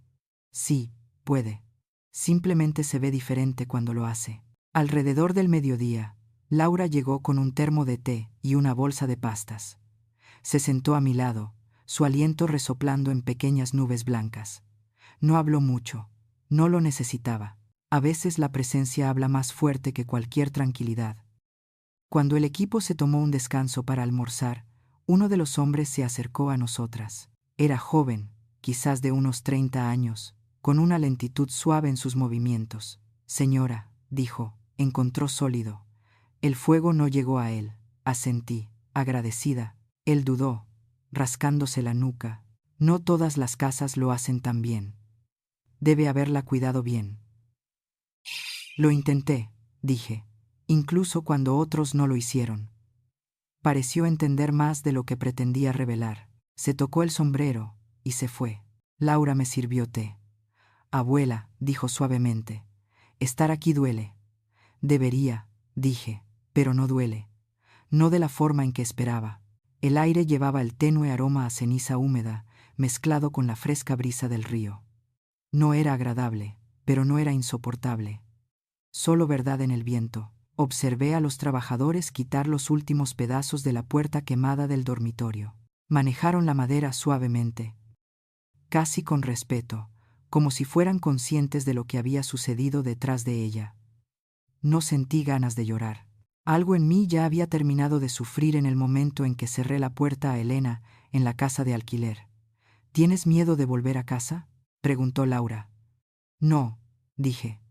Sí, puede. Simplemente se ve diferente cuando lo hace. Alrededor del mediodía, Laura llegó con un termo de té y una bolsa de pastas. Se sentó a mi lado, su aliento resoplando en pequeñas nubes blancas. No habló mucho, no lo necesitaba. A veces la presencia habla más fuerte que cualquier tranquilidad. Cuando el equipo se tomó un descanso para almorzar, uno de los hombres se acercó a nosotras. Era joven, quizás de unos 30 años, con una lentitud suave en sus movimientos. Señora, dijo, encontró sólido. El fuego no llegó a él. Asentí, agradecida. Él dudó, rascándose la nuca. No todas las casas lo hacen tan bien. Debe haberla cuidado bien. Lo intenté, dije, incluso cuando otros no lo hicieron. Pareció entender más de lo que pretendía revelar. Se tocó el sombrero y se fue. Laura me sirvió té. Abuela, dijo suavemente, estar aquí duele. Debería, dije, pero no duele. No de la forma en que esperaba. El aire llevaba el tenue aroma a ceniza húmeda, mezclado con la fresca brisa del río. No era agradable, pero no era insoportable. Solo verdad en el viento. Observé a los trabajadores quitar los últimos pedazos de la puerta quemada del dormitorio. Manejaron la madera suavemente, casi con respeto, como si fueran conscientes de lo que había sucedido detrás de ella. No sentí ganas de llorar. Algo en mí ya había terminado de sufrir en el momento en que cerré la puerta a Elena en la casa de alquiler. ¿Tienes miedo de volver a casa?, preguntó Laura. No, dije.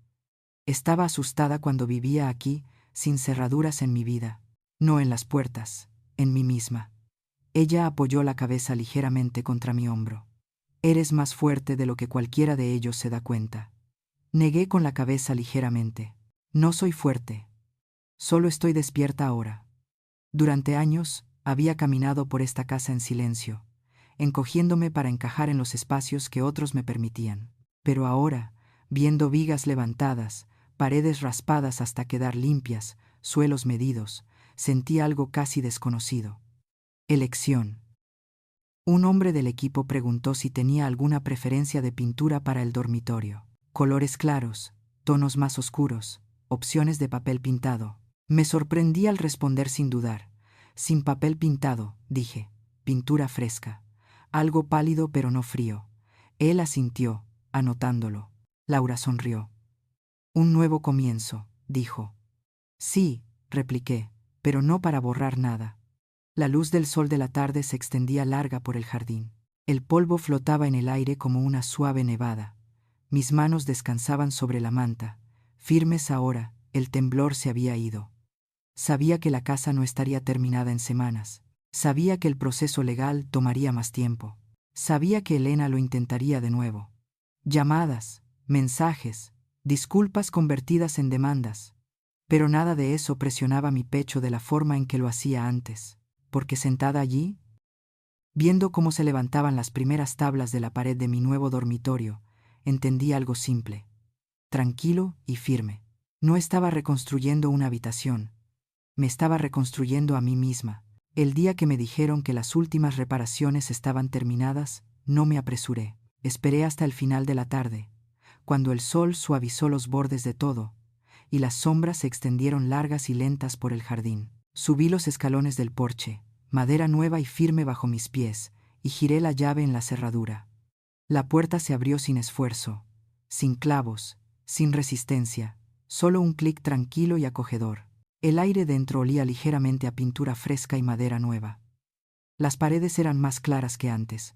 Estaba asustada cuando vivía aquí, sin cerraduras en mi vida. No en las puertas, en mí misma. Ella apoyó la cabeza ligeramente contra mi hombro. Eres más fuerte de lo que cualquiera de ellos se da cuenta. Negué con la cabeza ligeramente. No soy fuerte. Solo estoy despierta ahora. Durante años, había caminado por esta casa en silencio, encogiéndome para encajar en los espacios que otros me permitían. Pero ahora, viendo vigas levantadas, paredes raspadas hasta quedar limpias, suelos medidos, sentí algo casi desconocido. Elección. Un hombre del equipo preguntó si tenía alguna preferencia de pintura para el dormitorio. Colores claros, tonos más oscuros, opciones de papel pintado. Me sorprendí al responder sin dudar. Sin papel pintado, dije. Pintura fresca. Algo pálido pero no frío. Él asintió, anotándolo. Laura sonrió. Un nuevo comienzo, dijo. Sí, repliqué, pero no para borrar nada. La luz del sol de la tarde se extendía larga por el jardín. El polvo flotaba en el aire como una suave nevada. Mis manos descansaban sobre la manta. Firmes ahora, el temblor se había ido. Sabía que la casa no estaría terminada en semanas. Sabía que el proceso legal tomaría más tiempo. Sabía que Elena lo intentaría de nuevo. Llamadas, mensajes, disculpas convertidas en demandas. Pero nada de eso presionaba mi pecho de la forma en que lo hacía antes. Porque sentada allí, viendo cómo se levantaban las primeras tablas de la pared de mi nuevo dormitorio, entendí algo simple, tranquilo y firme. No estaba reconstruyendo una habitación, me estaba reconstruyendo a mí misma. El día que me dijeron que las últimas reparaciones estaban terminadas, no me apresuré. Esperé hasta el final de la tarde, cuando el sol suavizó los bordes de todo, y las sombras se extendieron largas y lentas por el jardín. Subí los escalones del porche, madera nueva y firme bajo mis pies, y giré la llave en la cerradura. La puerta se abrió sin esfuerzo, sin clavos, sin resistencia, solo un clic tranquilo y acogedor. El aire dentro olía ligeramente a pintura fresca y madera nueva. Las paredes eran más claras que antes.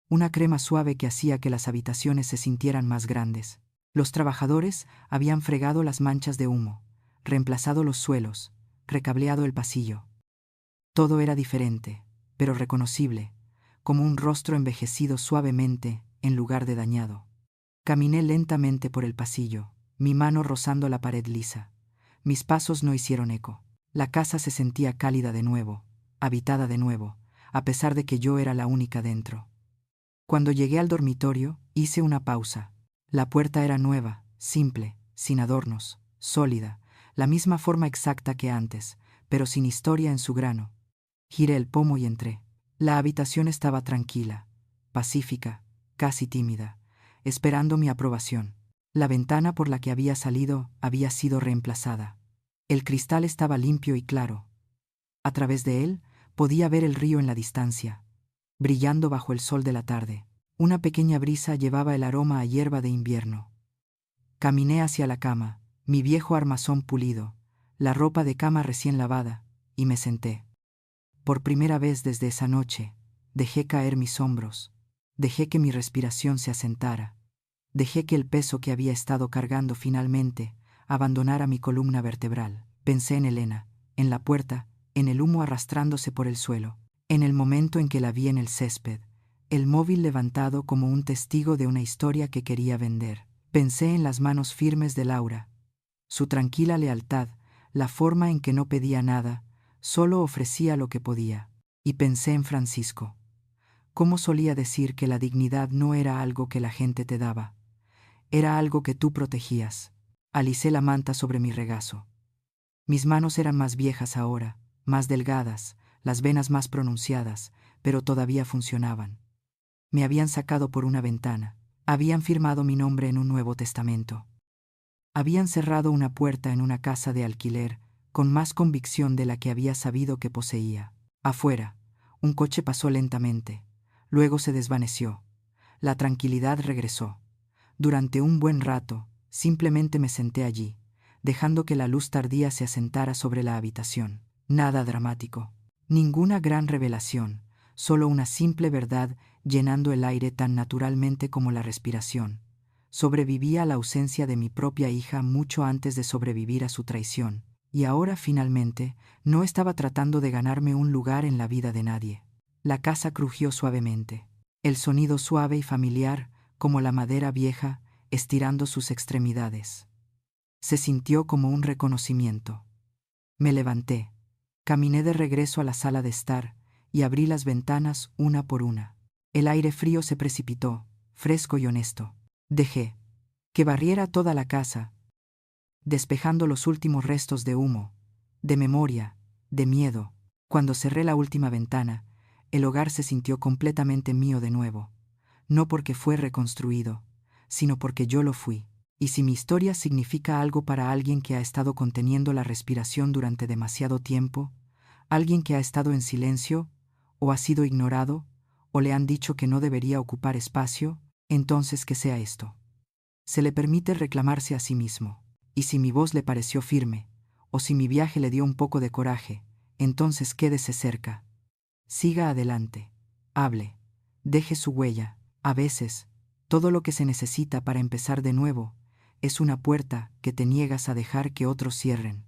Una crema suave que hacía que las habitaciones se sintieran más grandes. Los trabajadores habían fregado las manchas de humo, reemplazado los suelos, recableado el pasillo. Todo era diferente, pero reconocible, como un rostro envejecido suavemente en lugar de dañado. Caminé lentamente por el pasillo, mi mano rozando la pared lisa. Mis pasos no hicieron eco. La casa se sentía cálida de nuevo, habitada de nuevo, a pesar de que yo era la única dentro. Cuando llegué al dormitorio, hice una pausa. La puerta era nueva, simple, sin adornos, sólida, la misma forma exacta que antes, pero sin historia en su grano. Giré el pomo y entré. La habitación estaba tranquila, pacífica, casi tímida, esperando mi aprobación. La ventana por la que había salido había sido reemplazada. El cristal estaba limpio y claro. A través de él podía ver el río en la distancia, brillando bajo el sol de la tarde. Una pequeña brisa llevaba el aroma a hierba de invierno. Caminé hacia la cama, mi viejo armazón pulido, la ropa de cama recién lavada, y me senté. Por primera vez desde esa noche, dejé caer mis hombros, dejé que mi respiración se asentara, dejé que el peso que había estado cargando finalmente abandonara mi columna vertebral. Pensé en Elena, en la puerta, en el humo arrastrándose por el suelo, en el momento en que la vi en el césped, el móvil levantado como un testigo de una historia que quería vender. Pensé en las manos firmes de Laura, su tranquila lealtad, la forma en que no pedía nada, solo ofrecía lo que podía. Y pensé en Francisco. Cómo solía decir que la dignidad no era algo que la gente te daba, era algo que tú protegías. Alicé la manta sobre mi regazo. Mis manos eran más viejas ahora, más delgadas, las venas más pronunciadas, pero todavía funcionaban. Me habían sacado por una ventana, habían firmado mi nombre en un Nuevo Testamento. Habían cerrado una puerta en una casa de alquiler, con más convicción de la que había sabido que poseía. Afuera, un coche pasó lentamente. Luego se desvaneció. La tranquilidad regresó. Durante un buen rato, simplemente me senté allí, dejando que la luz tardía se asentara sobre la habitación. Nada dramático. Ninguna gran revelación, solo una simple verdad llenando el aire tan naturalmente como la respiración. Sobrevivía a la ausencia de mi propia hija mucho antes de sobrevivir a su traición, y ahora finalmente no estaba tratando de ganarme un lugar en la vida de nadie. La casa crujió suavemente. El sonido suave y familiar, como la madera vieja, estirando sus extremidades. Se sintió como un reconocimiento. Me levanté. Caminé de regreso a la sala de estar y abrí las ventanas una por una. El aire frío se precipitó, fresco y honesto. Dejé que barriera toda la casa, despejando los últimos restos de humo, de memoria, de miedo. Cuando cerré la última ventana, el hogar se sintió completamente mío de nuevo, no porque fue reconstruido, sino porque yo lo fui. Y si mi historia significa algo para alguien que ha estado conteniendo la respiración durante demasiado tiempo, alguien que ha estado en silencio, o ha sido ignorado, o le han dicho que no debería ocupar espacio, entonces que sea esto. Se le permite reclamarse a sí mismo. Y si mi voz le pareció firme, o si mi viaje le dio un poco de coraje, entonces quédese cerca. Siga adelante. Hable. Deje su huella. A veces, todo lo que se necesita para empezar de nuevo es una puerta que te niegas a dejar que otros cierren.